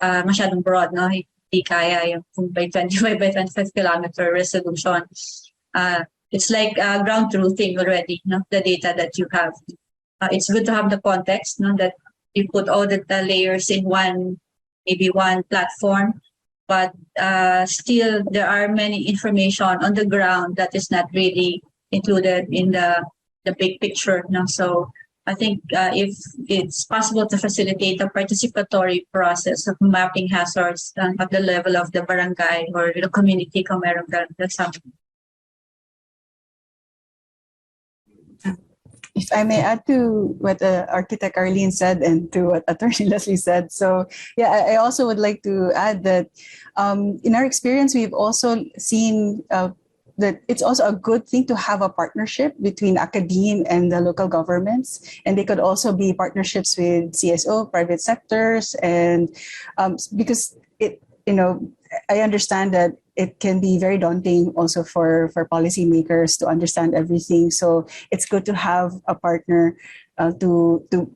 masyadong broad, no? Hindi kaya yung by 25 by 25 kilometer resolution. It's like ground truthing already, no? The data that you have. It's good to have the context, no? That you put all the layers in maybe one platform, but still there are many information on the ground that is not really included in the big picture. No? So I think if it's possible to facilitate a participatory process of mapping hazards at the level of the barangay or the community, kung meron ka, that's something. If I may add to what Architect Arlene said and to what Attorney Lesley said. So yeah, I also would like to add that in our experience, we've also seen that it's also a good thing to have a partnership between academe and the local governments. And they could also be partnerships with CSO, private sectors, and because I understand that it can be very daunting also for policymakers to understand everything. So it's good to have a partner to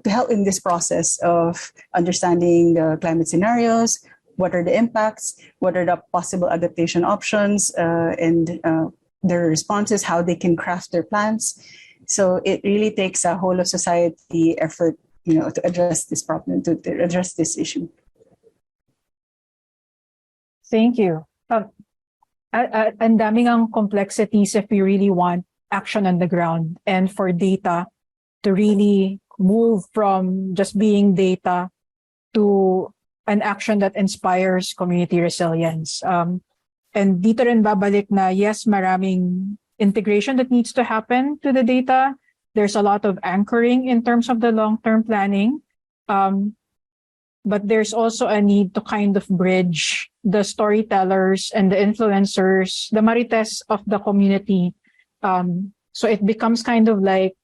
help in this process of understanding the climate scenarios, what are the impacts, what are the possible adaptation options, and their responses, how they can craft their plans. So it really takes a whole of society effort, to address this problem, to address this issue. Thank you. Ang daming ang complexities if we really want action on the ground and for data to really move from just being data to an action that inspires community resilience. And dito rin babalik na yes, maraming integration that needs to happen to the data. There's a lot of anchoring in terms of the long-term planning. But there's also a need to kind of bridge the storytellers and the influencers, the marites of the community. So it becomes kind of like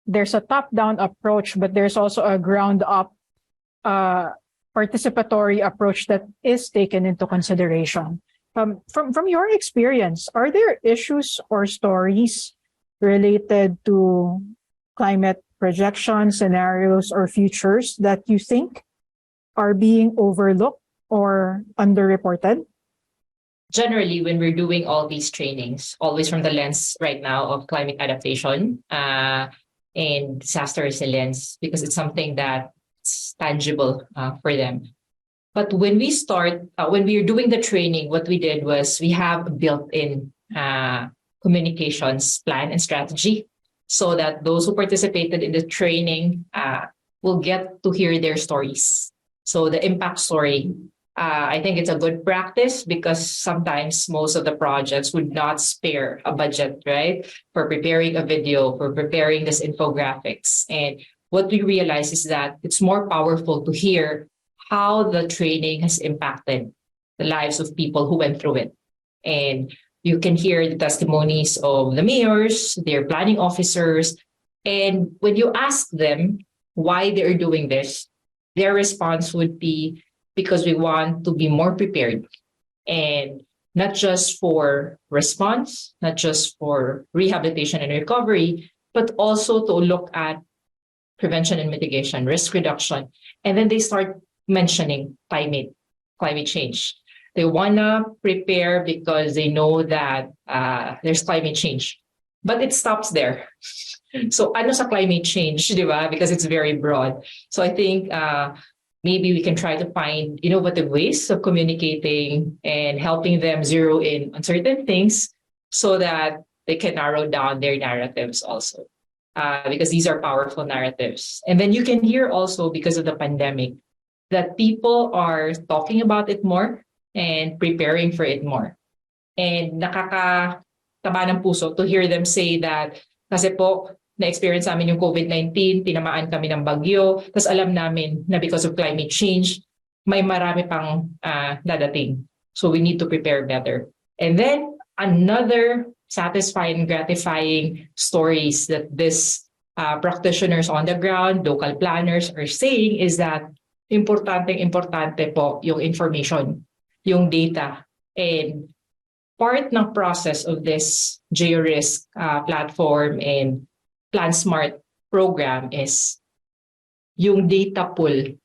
there's a top-down approach, but there's also a ground-up participatory approach that is taken into consideration. From your experience, are there issues or stories related to climate projections, scenarios, or futures that you think are being overlooked or underreported? Generally, when we're doing all these trainings, always from the lens right now of climate adaptation and disaster resilience, because it's something that's tangible for them. But when we start, when we are doing the training, what we did was we have a built-in communications plan and strategy so that those who participated in the training will get to hear their stories. So the impact story, I think it's a good practice because sometimes most of the projects would not spare a budget, right? For preparing a video, for preparing this infographics. And what we realize is that it's more powerful to hear how the training has impacted the lives of people who went through it. And you can hear the testimonies of the mayors, their planning officers. And when you ask them why they're doing this, their response would be because we want to be more prepared, and not just for response, not just for rehabilitation and recovery, but also to look at prevention and mitigation, risk reduction. And then they start mentioning climate change. They want to prepare because they know that there's climate change, but it stops there. So ano sa climate change, di ba? Because it's very broad. So I think maybe we can try to find innovative ways of communicating and helping them zero in on certain things so that they can narrow down their narratives also. Because these are powerful narratives. And then you can hear also, because of the pandemic, that people are talking about it more and preparing for it more. And nakakataba ng puso to hear them say that kasi po, na-experience namin yung COVID-19, tinamaan kami ng bagyo, tapos alam namin na because of climate change, may marami pang dadating. So we need to prepare better. And then another satisfying, gratifying stories that this practitioners on the ground, local planners are saying is that importante po yung information, yung data. And part ng process of this GeoRisk platform and Plan Smart program is yung data pool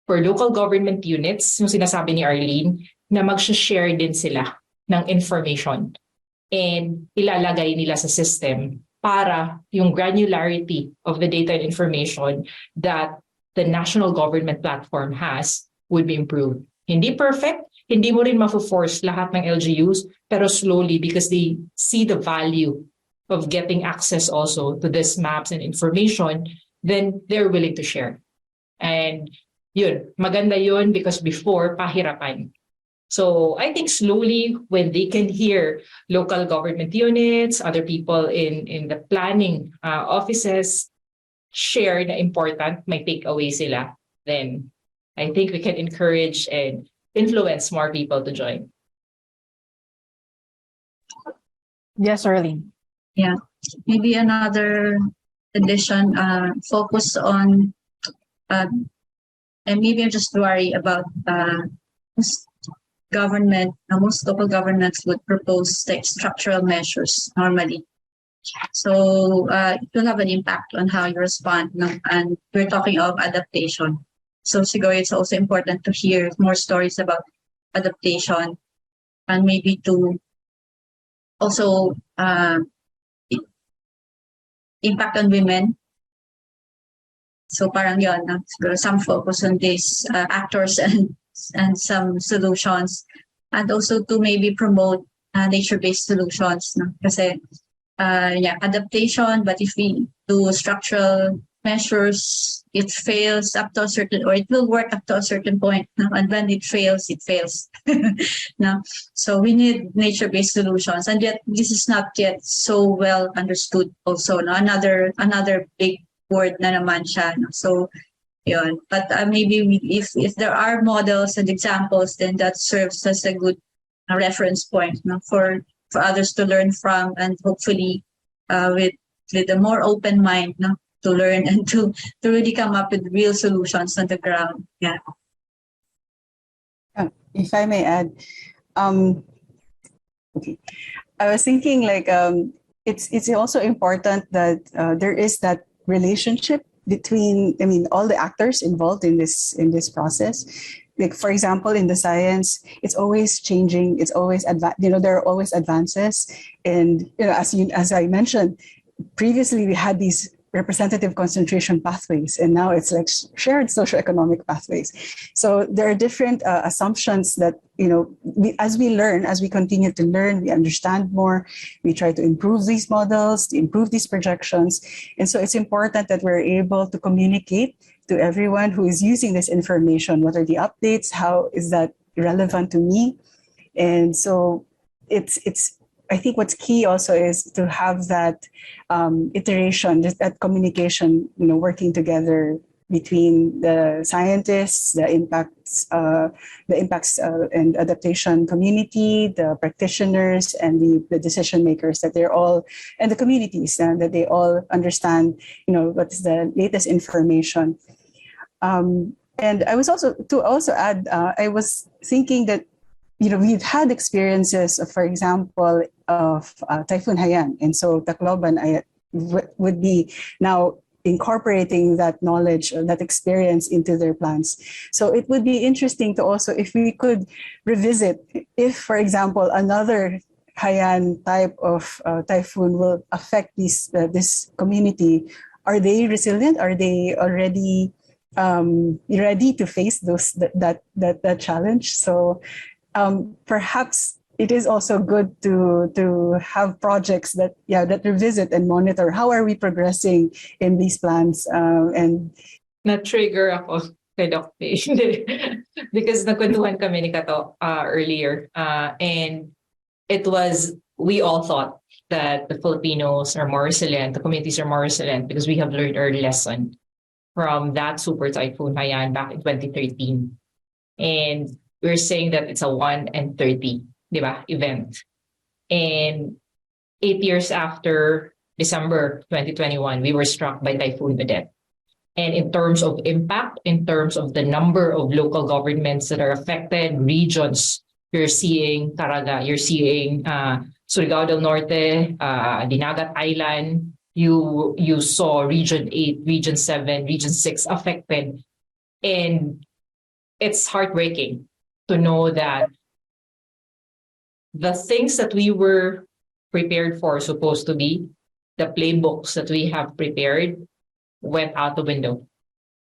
for local government units, yung sinasabi ni Arlene, na mag-share din sila ng information and ilalagay nila sa system para yung granularity of the data and information that the national government platform has would be improved. Hindi perfect, hindi mo rin mafo-force lahat ng LGUs, pero slowly because they see the value of getting access also to these maps and information, then they're willing to share. And yun, maganda yun because before, pahirapan. So I think slowly when they can hear local government units, other people in the planning offices share na important, may takeaway sila, then I think we can encourage and influence more people to join. Yes, Arlene. Yeah, maybe another addition, focus on, and maybe I'm just worried about most local governments would propose like structural measures normally. So it will have an impact on how you respond, no? And we're talking of adaptation. So siguro it's also important to hear more stories about adaptation and maybe to also impact on women. So parang yun, siguro some focus on these actors and some solutions, and also to maybe promote nature-based solutions. No? Kasi adaptation, but if we do structural measures, it fails up to a certain, or it will work up to a certain point. No? And when it fails, it fails. No? So we need nature-based solutions, and yet this is not yet so well understood also. No? Another big word na naman siya. No? So yun. But maybe if there are models and examples, then that serves as a good reference point, no? for others to learn from, and hopefully with a more open mind, no? To learn and to really come up with real solutions on the ground. Yeah. If I may add, okay, I was thinking like it's also important that there is that relationship between, I mean, all the actors involved in this process. Like, for example, in the science, it's always changing. It's always there are always advances, and as I mentioned previously, we had these representative concentration pathways, and now it's like shared socioeconomic pathways. So there are different assumptions that, as we learn, as we continue to learn, we understand more, we try to improve these models, to improve these projections. And so it's important that we're able to communicate to everyone who is using this information. What are the updates? How is that relevant to me? And so it's I think what's key also is to have that iteration, that communication, working together between the scientists, the impacts and adaptation community, the practitioners, and the decision makers, that they're all, and the communities, that they all understand, what is the latest information. And I was also add, I was thinking that, we've had experiences of, for example, of Typhoon Haiyan. And so Tacloban would be now incorporating that knowledge or that experience into their plans. So it would be interesting to also, if we could revisit, if, for example, another Haiyan type of typhoon will affect this community, are they resilient? Are they already ready to face that challenge? So perhaps it is also good to have projects that revisit and monitor how are we progressing in these plans, and Na-trigger ako kay Doc Faye because nagkwentuhan kami ni Kato earlier, and we all thought that the Filipinos are more resilient, the communities are more resilient because we have learned our lesson from that super typhoon Haiyan back in 2013. And we're saying that it's a 1 in 30, diba, event. And 8 years after December 2021, we were struck by Typhoon Odette. And in terms of impact, in terms of the number of local governments that are affected, regions, you're seeing Caraga, you're seeing Surigao del Norte, Dinagat Island, you saw Region 8, Region 7, Region 6 affected. And it's heartbreaking to know that the things that we were prepared for, supposed to be, the playbooks that we have prepared, went out the window.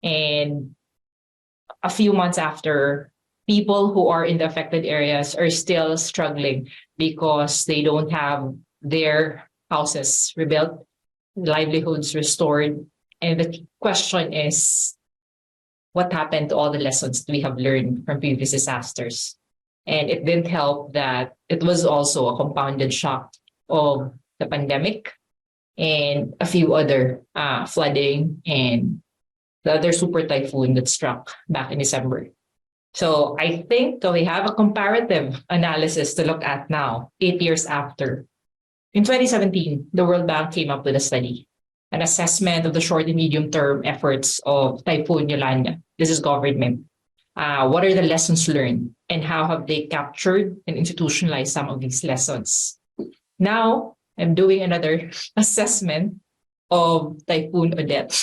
And a few months after, people who are in the affected areas are still struggling because they don't have their houses rebuilt, livelihoods restored. And the question is, what happened to all the lessons we have learned from previous disasters? And it didn't help that it was also a compounded shock of the pandemic and a few other flooding and the other super typhoon that struck back in December. So I think that we have a comparative analysis to look at now, 8 years after. In 2017, the World Bank came up with a study, an assessment of the short and medium term efforts of Typhoon Yolanda. This is government. What are the lessons learned and how have they captured and institutionalized some of these lessons? Now, I'm doing another assessment of Typhoon Odette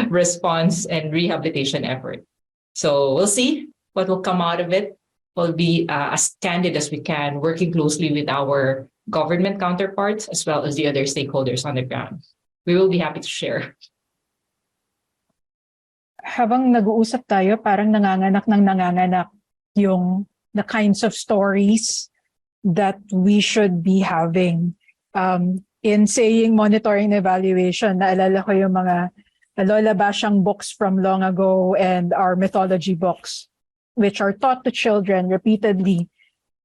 response and rehabilitation effort. So we'll see what will come out of it. We'll be as candid as we can, working closely with our government counterparts as well as the other stakeholders on the ground. We will be happy to share. Habang nag-uusap tayo, parang nanganganak yung the kinds of stories that we should be having. In saying monitoring and evaluation, naalala ko yung mga Lola Basyang books from long ago and our mythology books, which are taught to children repeatedly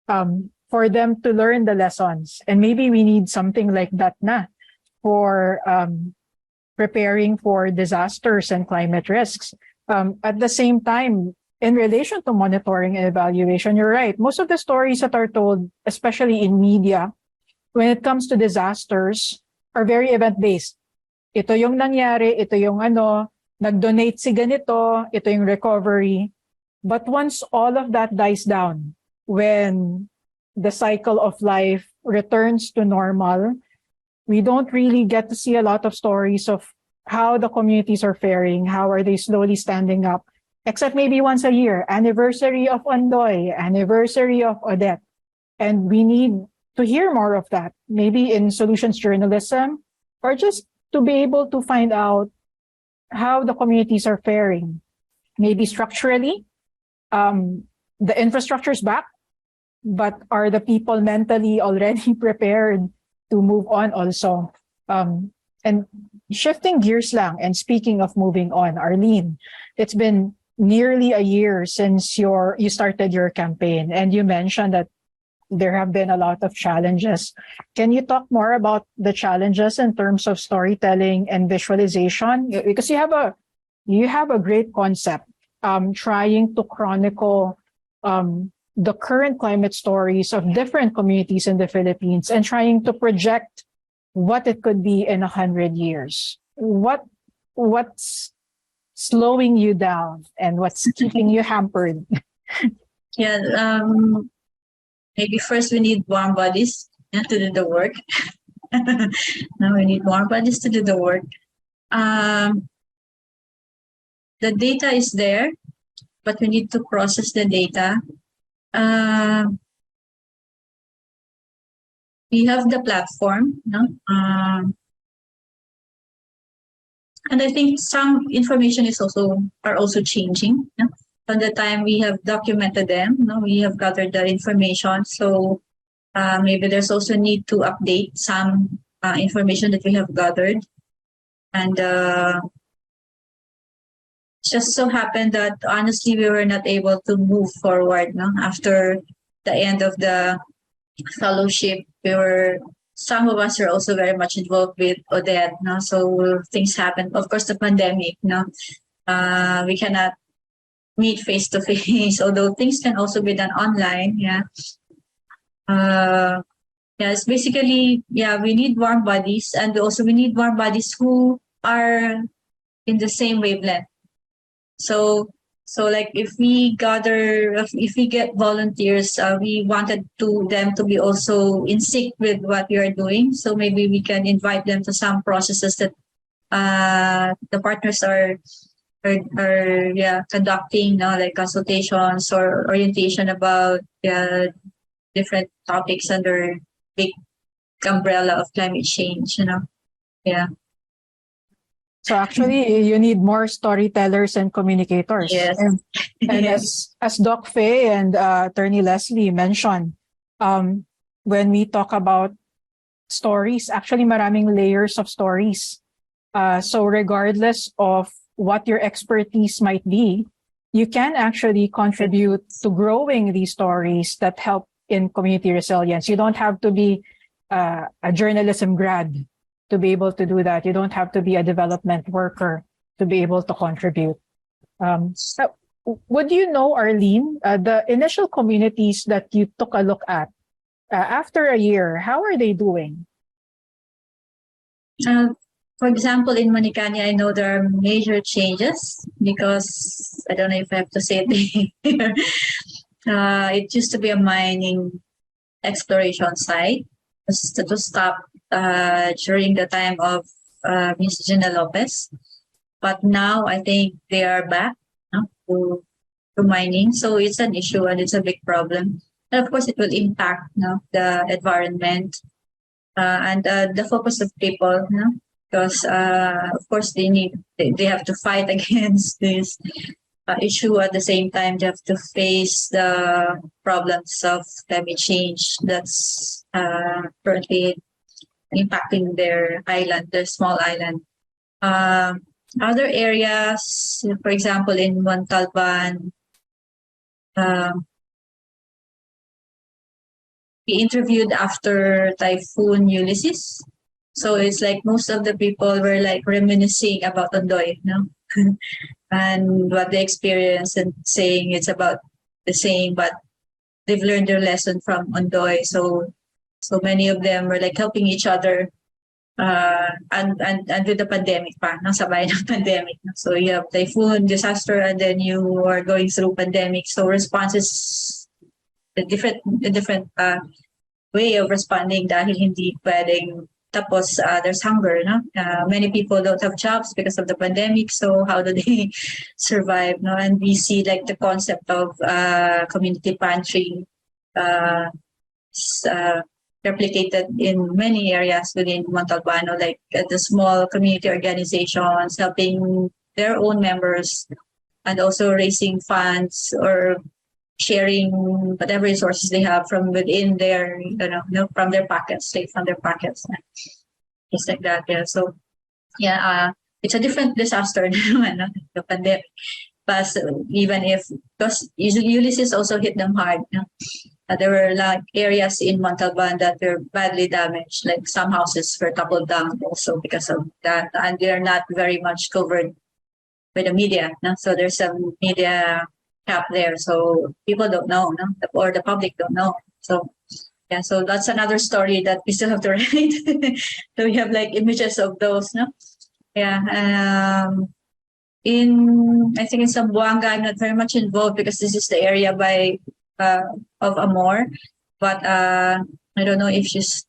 for them to learn the lessons. And maybe we need something like that na for preparing for disasters and climate risks. At the same time, in relation to monitoring and evaluation, you're right. Most of the stories that are told, especially in media, when it comes to disasters, are very event-based. Ito yung nangyari, ito yung nag-donate si ganito, ito yung recovery. But once all of that dies down, when the cycle of life returns to normal, we don't really get to see a lot of stories of how the communities are faring, how are they slowly standing up, except maybe once a year, anniversary of Ondoy, anniversary of Odette. And we need to hear more of that, maybe in solutions journalism, or just to be able to find out how the communities are faring. Maybe structurally, the infrastructure is back, but are the people mentally already prepared to move on also? And shifting gears lang, and speaking of moving on, Arlene, it's been nearly a year since you started your campaign, and you mentioned that there have been a lot of challenges. Can you talk more about the challenges in terms of storytelling and visualization? Because you have a great concept, trying to chronicle the current climate stories of different communities in the Philippines and trying to project what it could be in 100 years. What's slowing you down and what's keeping you hampered? Yeah, maybe first we need warm bodies to do the work. Now we need warm bodies to do the work. The data is there, but we need to process the data. We have the platform, no? And I think some information are also changing. No? From the time we have documented them, no, we have gathered the information. So maybe there's also need to update some information that we have gathered. And just so happened that honestly we were not able to move forward, no? After the end of the fellowship. Some of us were also very much involved with Odette, no? So things happened. Of course, the pandemic, no? We cannot meet face to face, although things can also be done online. Yeah. It's basically, we need warm bodies, and also we need warm bodies who are in the same wavelength. So like if we get volunteers, we wanted them to be also in sync with what we are doing. So maybe we can invite them to some processes that the partners are conducting, like consultations or orientation about different topics under big umbrella of climate change, Yeah. So actually, you need more storytellers and communicators. Yes. And Yes. as Doc Faye and Attorney Lesley mentioned, when we talk about stories, actually maraming layers of stories. So regardless of what your expertise might be, you can actually contribute to growing these stories that help in community resilience. You don't have to be a journalism grad to be able to do that. You don't have to be a development worker to be able to contribute. So would you know, Arlene, the initial communities that you took a look at after a year, how are they doing? For example, in Manicania, I know there are major changes because I don't know if I have to say it here. It used to be a mining exploration site. It was stopped during the time of Ms. Gina Lopez. But now I think they are back to mining. So it's an issue and it's a big problem. And of course, it will impact the environment and the focus of people, because of course they have to fight against this issue. At the same time, they have to face the problems of climate change that's currently impacting their island, their small island. Other areas, for example, in Montalban, we interviewed after Typhoon Ulysses. So it's like most of the people were like reminiscing about Ondoy, and what they experienced and saying it's about the same, but they've learned their lesson from Ondoy. So many of them were like helping each other, and with the pandemic pa, sabay ng pandemic. So you have typhoon, disaster, and then you are going through pandemic. So responses, a different way of responding dahil hindi pwedeng tapos there's hunger, many people don't have jobs because of the pandemic, so how do they survive, and we see like the concept of community pantry replicated in many areas within Montalban, like the small community organizations helping their own members and also raising funds or sharing whatever resources they have from within their, from their pockets, straight from their pockets, just like that. Yeah. So, it's a different disaster, the pandemic. But even if, because Ulysses also hit them hard, there were like areas in Montalban that were badly damaged, like some houses were toppled down also because of that, and they're not very much covered by the media. So there's some media cap there, so people don't know, or the public don't know. So so that's another story that we still have to write. So we have like images of those, I think in Zamboanga, I'm not very much involved because this is the area of Amor, but I don't know if she's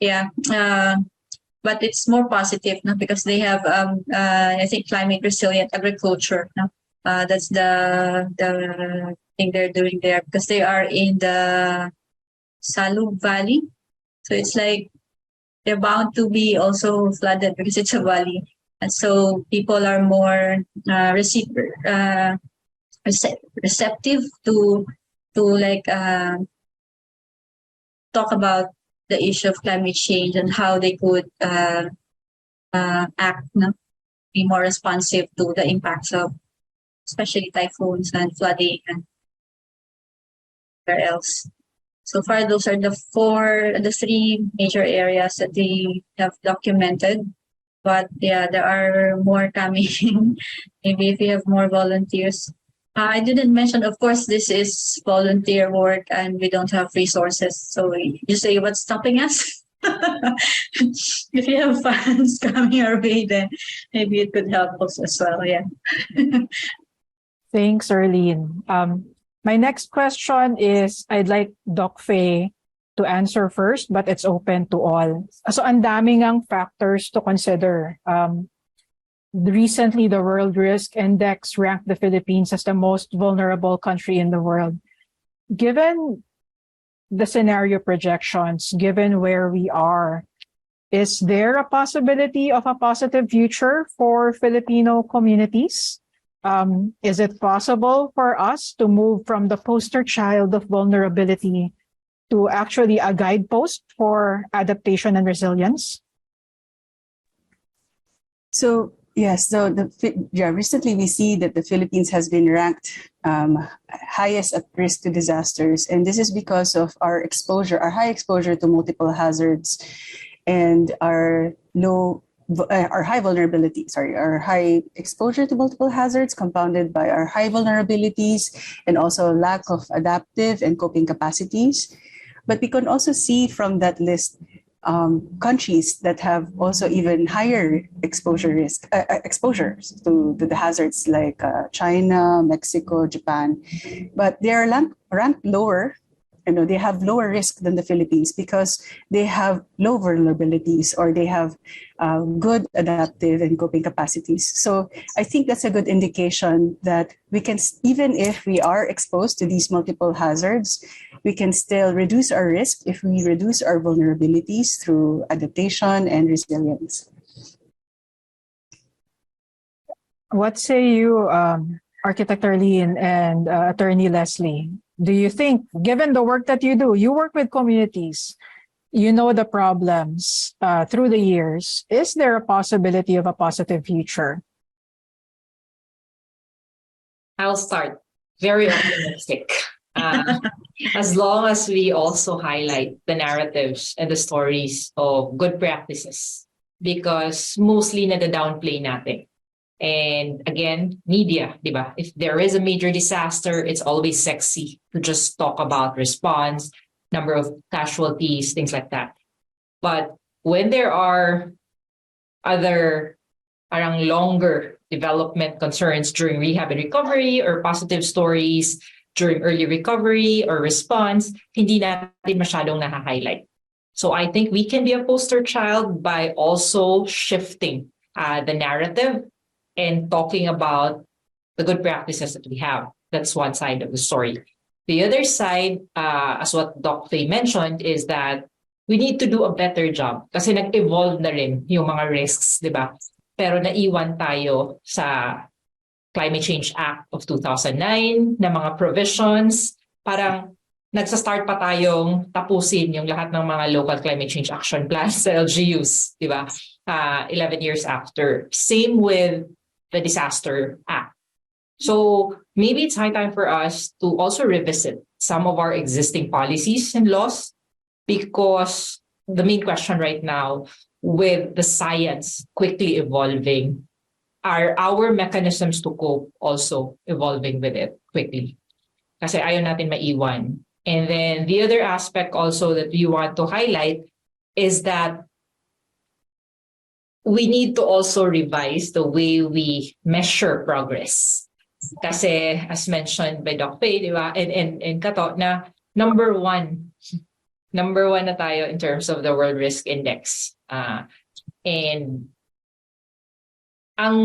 but it's more positive, because they have I think climate resilient agriculture. That's the thing they're doing there, because they are in the Salug Valley. So it's like they're bound to be also flooded because it's a valley. And so people are more receptive to like talk about the issue of climate change and how they could act, be more responsive to the impacts of especially typhoons and flooding and where else. So far, those are the three major areas that they have documented. But there are more coming. Maybe if you have more volunteers. I didn't mention, of course, this is volunteer work and we don't have resources. So you say what's stopping us? If you have funds coming our way, then maybe it could help us as well. Yeah. Thanks, Arlene. My next question is, I'd like Doc Faye to answer first, but it's open to all. So, ang daming ang factors to consider. Recently, the World Risk Index ranked the Philippines as the most vulnerable country in the world. Given the scenario projections, given where we are, is there a possibility of a positive future for Filipino communities? Is it possible for us to move from the poster child of vulnerability to actually a guidepost for adaptation and resilience? So yes, so recently we see that the Philippines has been ranked highest at risk to disasters, and this is because of our high exposure to multiple hazards, and our high vulnerability, our high exposure to multiple hazards compounded by our high vulnerabilities and also lack of adaptive and coping capacities. But we can also see from that list countries that have also even higher exposures to the hazards like China, Mexico, Japan. But they are ranked lower they have lower risk than the Philippines because they have low vulnerabilities, or they have good adaptive and coping capacities. So I think that's a good indication that we can, even if we are exposed to these multiple hazards, we can still reduce our risk if we reduce our vulnerabilities through adaptation and resilience. What say you, Architect Arlene and Attorney Lesley? Do you think, given the work that you do, you work with communities, you know the problems through the years, is there a possibility of a positive future? I'll start. Very optimistic. As long as we also highlight the narratives and the stories of good practices, because mostly nada-downplay natin. And again, media, di ba? If there is a major disaster, it's always sexy to just talk about response, number of casualties, things like that. But when there are other parang longer development concerns during rehab and recovery, or positive stories during early recovery or response, hindi natin masyadong naha-highlight. So I think we can be a poster child by also shifting the narrative and talking about the good practices that we have. That's one side of the story. The other side, as what Doc Faye mentioned, is that we need to do a better job kasi nag-evolve na rin yung mga risks, di ba? Pero naiwan tayo sa Climate Change Act of 2009 na mga provisions. Parang nagsa-start pa tayong tapusin yung lahat ng mga local climate change action plans sa LGUs, di ba? 11 years after. Same with the Disaster Act. So maybe it's high time for us to also revisit some of our existing policies and laws, because the main question right now, with the science quickly evolving, are our mechanisms to cope also evolving with it quickly? Kasi ayaw natin maiwan. And then the other aspect also that we want to highlight is that we need to also revise the way we measure progress. Kasi as mentioned by Doc Faye, di ba, and Kato, na number one na tayo in terms of the World Risk Index. And ang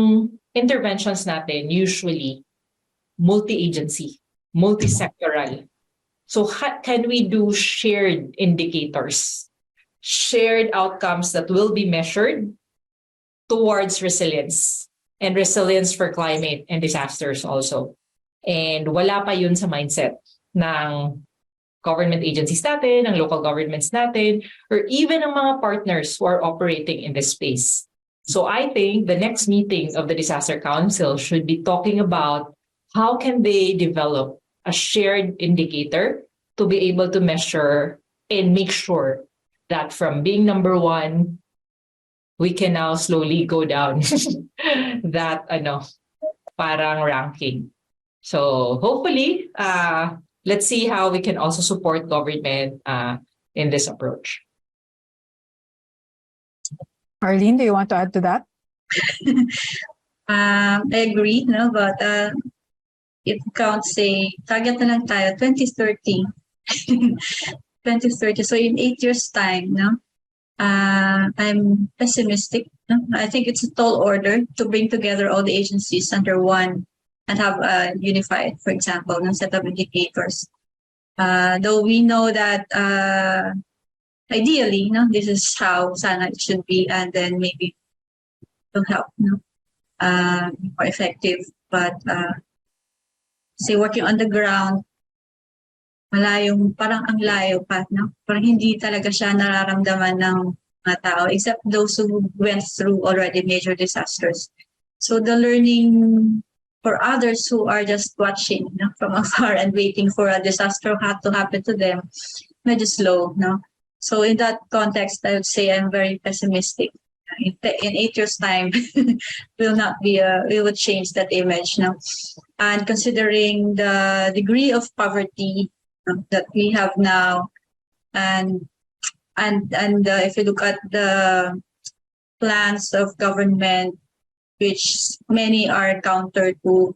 interventions natin usually multi-agency, multi-sectoral. So can we do shared indicators, shared outcomes that will be measured towards resilience, and resilience for climate and disasters also. And wala pa yun sa mindset ng government agencies natin, ng local governments natin, or even ng mga partners who are operating in this space. So I think the next meeting of the Disaster Council should be talking about how can they develop a shared indicator to be able to measure and make sure that from being number one, we can now slowly go down that parang ranking. So hopefully, let's see how we can also support government in this approach. Arlene, do you want to add to that? I agree, no, but if count say target na lang tayo 2030. 2030. So in 8 years time, no, I'm pessimistic. No? I think it's a tall order to bring together all the agencies under one and have a unified, for example, no, set of indicators. Though we know that ideally, no, this is how sana it should be, and then maybe to help, no, more effective. But say working on the ground, parang ang layo pa, no? Parang hindi talaga siya nararamdaman ng mga tao, except those who went through already major disasters. So the learning for others who are just watching, no, from afar and waiting for a disaster to happen to them, medyo slow, no? So in that context, I would say I'm very pessimistic. In 8 years' time, we will change that image, no? And considering the degree of poverty that we have now, and if you look at the plans of government, which many are counter to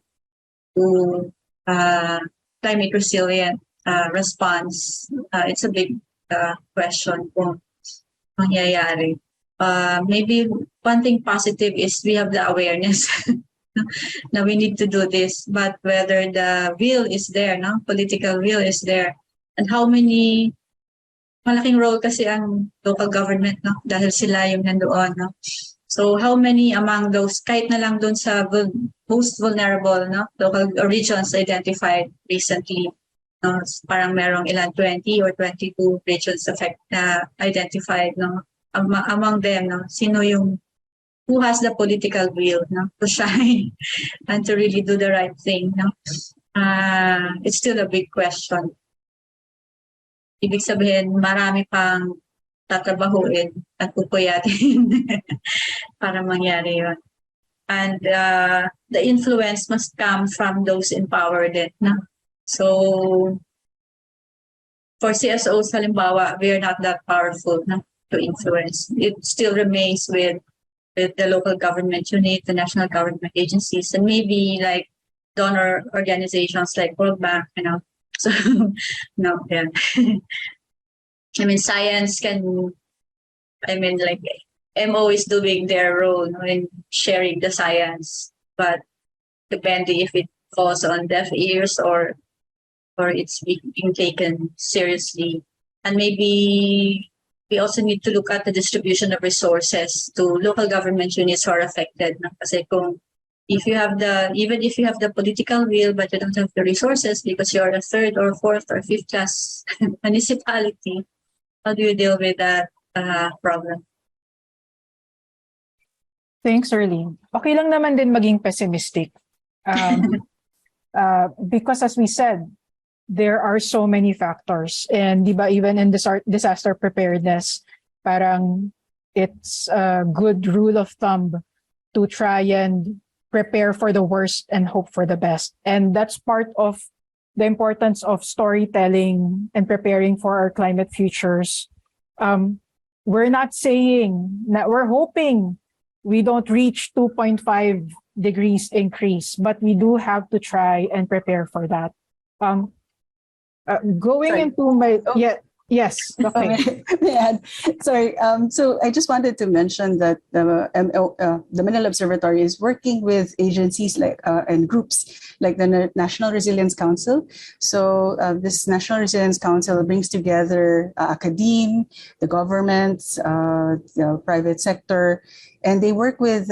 climate resilient, response. It's a big question kung mangyayari. Maybe one thing positive is we have the awareness na we need to do this, but whether the will is there, no, political will is there, and how many, malaking role kasi ang local government, no, dahil sila yung nandoon, no. So how many among those, kahit na lang dun sa most vulnerable, no, local regions identified recently, no, parang merong ilan, 20 or 22 regions identified, no, among them, no, sino yung, who has the political will, no, to shine and to really do the right thing, no. It's still a big question. Ibig sabihin, marami pang tatrabahuin at pupuyatin para mangyari yun. And the influence must come from those empowered. No? So, for CSOs, halimbawa, we are not that powerful, no, to influence. It still remains with the local government unit, the national government agencies, and maybe like donor organizations like World Bank, you know. So, no, yeah. I mean, science can, I mean, like, MO is doing their role, no, in sharing the science, but depending if it falls on deaf ears or it's being taken seriously. And maybe we also need to look at the distribution of resources to local government units who are affected. No? Kasi kung even if you have the political will, but you don't have the resources because you're a third or fourth or fifth class municipality, how do you deal with that problem? Thanks, Arlene. Okay lang naman din maging pessimistic. Because as we said, there are so many factors. And di ba, even in disaster preparedness, parang it's a good rule of thumb to try and prepare for the worst and hope for the best. And that's part of the importance of storytelling and preparing for our climate futures. We're not saying that we're hoping we don't reach 2.5 degrees increase, but we do have to try and prepare for that. Going Sorry. into my, yes, okay. May I add? Sorry. So I just wanted to mention that the Manila Observatory is working with agencies like and groups like the National Resilience Council. So this National Resilience Council brings together academe, the governments, the private sector, and they work with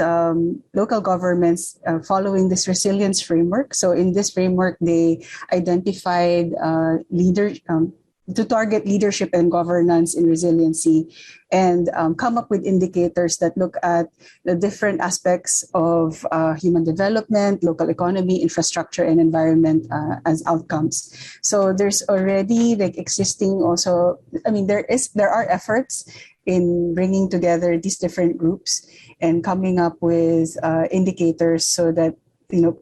local governments following this resilience framework. So in this framework, they identified to target leadership and governance in resiliency and come up with indicators that look at the different aspects of human development, local economy, infrastructure, and environment as outcomes. So there's already like existing also, I mean, there are efforts in bringing together these different groups and coming up with indicators so that, you know,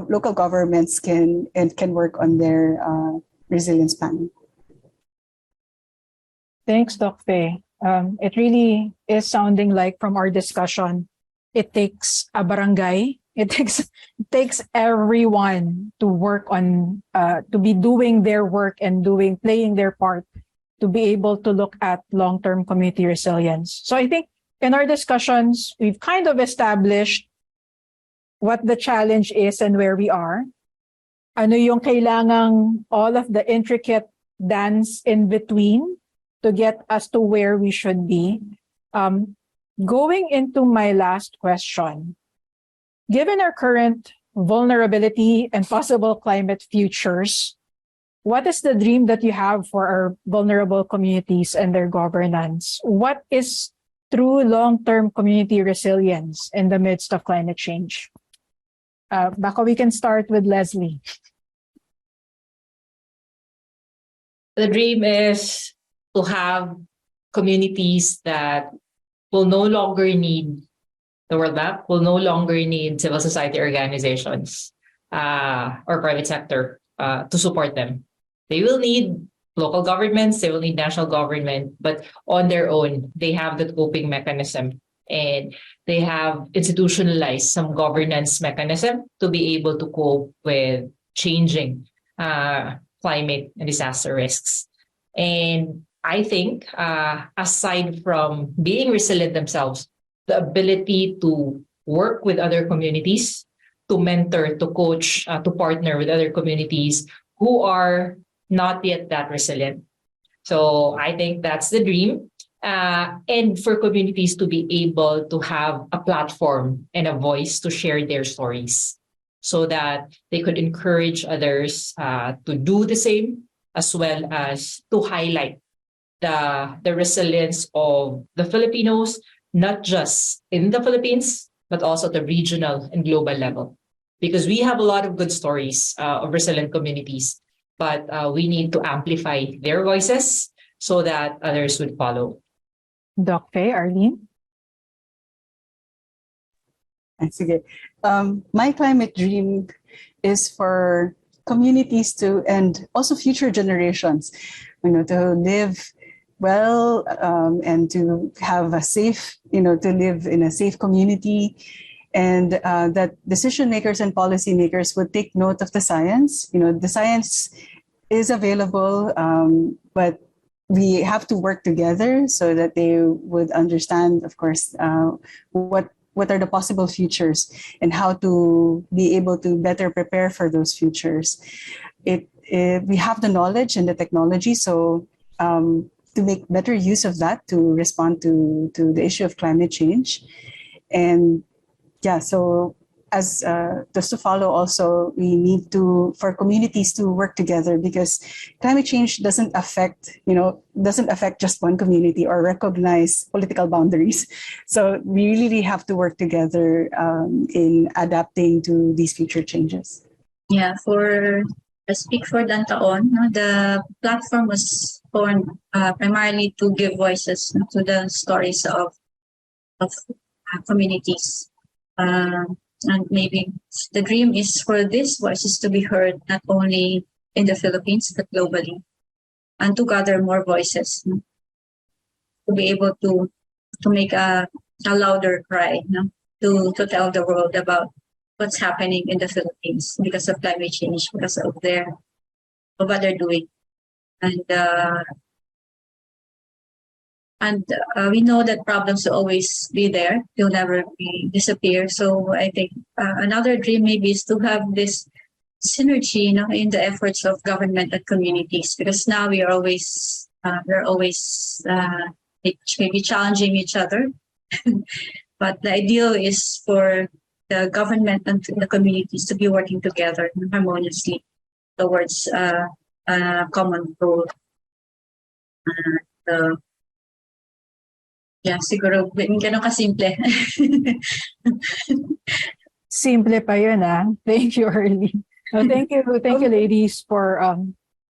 local governments can work on their resilience planning. Thanks, Doc Faye. It really is sounding like from our discussion, it takes a barangay. It takes everyone to work on, to be doing their work and playing their part to be able to look at long-term community resilience. So I think in our discussions, we've kind of established what the challenge is and where we are. Ano yung kailangang all of the intricate dance in between to get us to where we should be. Going into my last question, given our current vulnerability and possible climate futures, what is the dream that you have for our vulnerable communities and their governance? What is true long-term community resilience in the midst of climate change? Baka we can start with Lesley. The dream is to have communities that will no longer need the World Bank, will no longer need civil society organizations or private sector to support them. They will need local governments, they will need national government, but on their own, they have that coping mechanism and they have institutionalized some governance mechanism to be able to cope with changing climate and disaster risks. And I think, aside from being resilient themselves, the ability to work with other communities, to mentor, to coach, to partner with other communities who are not yet that resilient. So I think that's the dream. And for communities to be able to have a platform and a voice to share their stories so that they could encourage others to do the same, as well as to highlight the resilience of the Filipinos, not just in the Philippines, but also the regional and global level. Because we have a lot of good stories of resilient communities, but we need to amplify their voices so that others would follow. Doc Faye, Arlene? Sige. My climate dream is for communities to, and also future generations, to live well, and to have a safe, to live in a safe community, and that decision makers and policymakers would take note of the science. The science is available, but we have to work together so that they would understand, of course, what are the possible futures and how to be able to better prepare for those futures. We have the knowledge and the technology, so to make better use of that to respond to the issue of climate change. And yeah, so as just to follow also, we need for communities to work together, because climate change doesn't affect just one community or recognize political boundaries. So we really have to work together in adapting to these future changes. Yeah, I speak for DanTAOn. The platform was formed primarily to give voices to the stories of communities. And maybe the dream is for these voices to be heard not only in the Philippines, but globally, and to gather more voices, to be able to make a louder cry, to tell the world about what's happening in the Philippines because of climate change, because of what they're doing. And we know that problems will always be there. They'll never disappear. So I think another dream maybe is to have this synergy, in the efforts of government and communities, because now we're always maybe challenging each other. But the ideal is for the government and the communities to be working together harmoniously towards a common goal. Yeah, siguro ganun kasimple. Simple pa yun, ah. Thank you, Arlene. No, thank you, ladies, for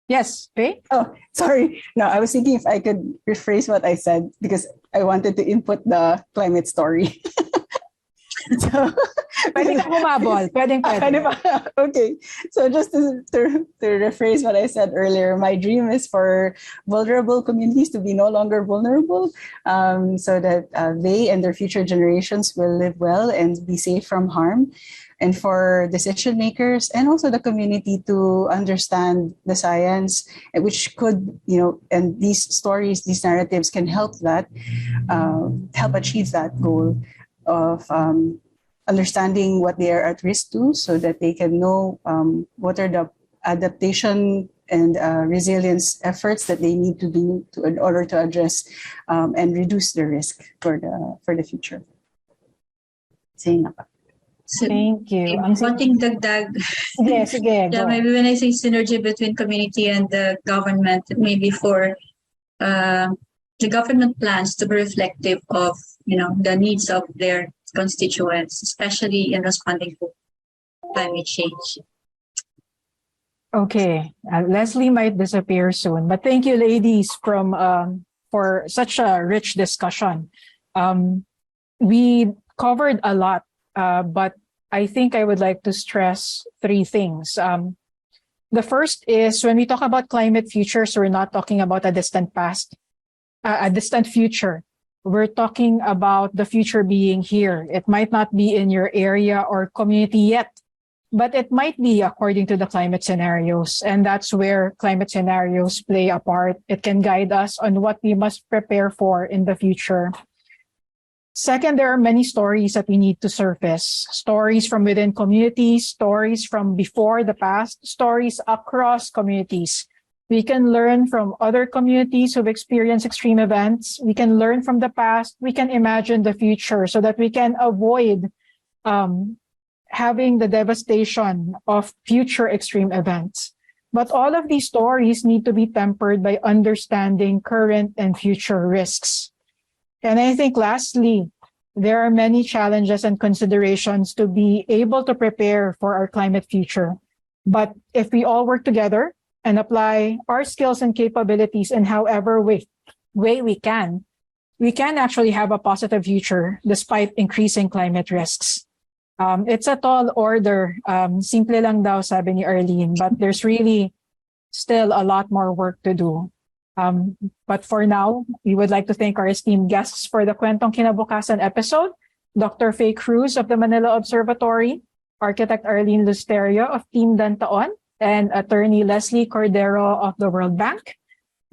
yes, Faye? Oh, sorry. No, I was thinking if I could rephrase what I said, because I wanted to input the climate story. So, Pwede ka humabol. Pwede. Okay. So just to rephrase what I said earlier, my dream is for vulnerable communities to be no longer vulnerable, so that they and their future generations will live well and be safe from harm. And for decision makers and also the community to understand the science, which could, and these stories, these narratives can help help achieve that goal of understanding what they are at risk to, so that they can know what are the adaptation and resilience efforts that they need to do in order to address and reduce the risk for the future. So, Thank you. Konting dagdag. Sige, Yeah, go. maybe when I say synergy between community and the government, maybe for the government plans to be reflective of the needs of their constituents, especially in responding to climate change. Okay, Lesley might disappear soon, but thank you, ladies, for such a rich discussion. We covered a lot, but I think I would like to stress three things. The first is, when we talk about climate futures, we're not talking about a distant past, a distant future. We're talking about the future being here. It might not be in your area or community yet, but it might be according to the climate scenarios. And that's where climate scenarios play a part. It can guide us on what we must prepare for in the future. Second, there are many stories that we need to surface. Stories from within communities, stories from before the past, stories across communities. We can learn from other communities who've experienced extreme events. We can learn from the past. We can imagine the future so that we can avoid having the devastation of future extreme events. But all of these stories need to be tempered by understanding current and future risks. And I think lastly, there are many challenges and considerations to be able to prepare for our climate future. But if we all work together and apply our skills and capabilities in however way we can actually have a positive future despite increasing climate risks. It's a tall order. Simple lang daw, sabi ni Arlene, but there's really still a lot more work to do. But for now, we would like to thank our esteemed guests for the Kwentong Kinabukasan episode, Dr. Faye Cruz of the Manila Observatory, Architect Arlene Lusterio of Team DanTAOn, and Attorney Lesley Cordero of the World Bank.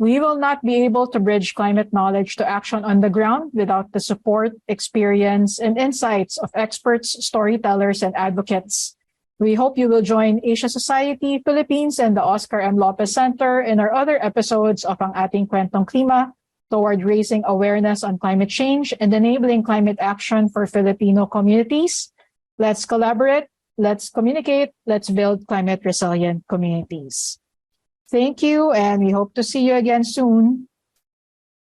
We will not be able to bridge climate knowledge to action on the ground without the support, experience, and insights of experts, storytellers, and advocates. We hope you will join Asia Society, Philippines, and the Oscar M. Lopez Center in our other episodes of Ang Ating Kwentong Klima toward raising awareness on climate change and enabling climate action for Filipino communities. Let's collaborate, let's communicate, let's build climate resilient communities. Thank you, and we hope to see you again soon.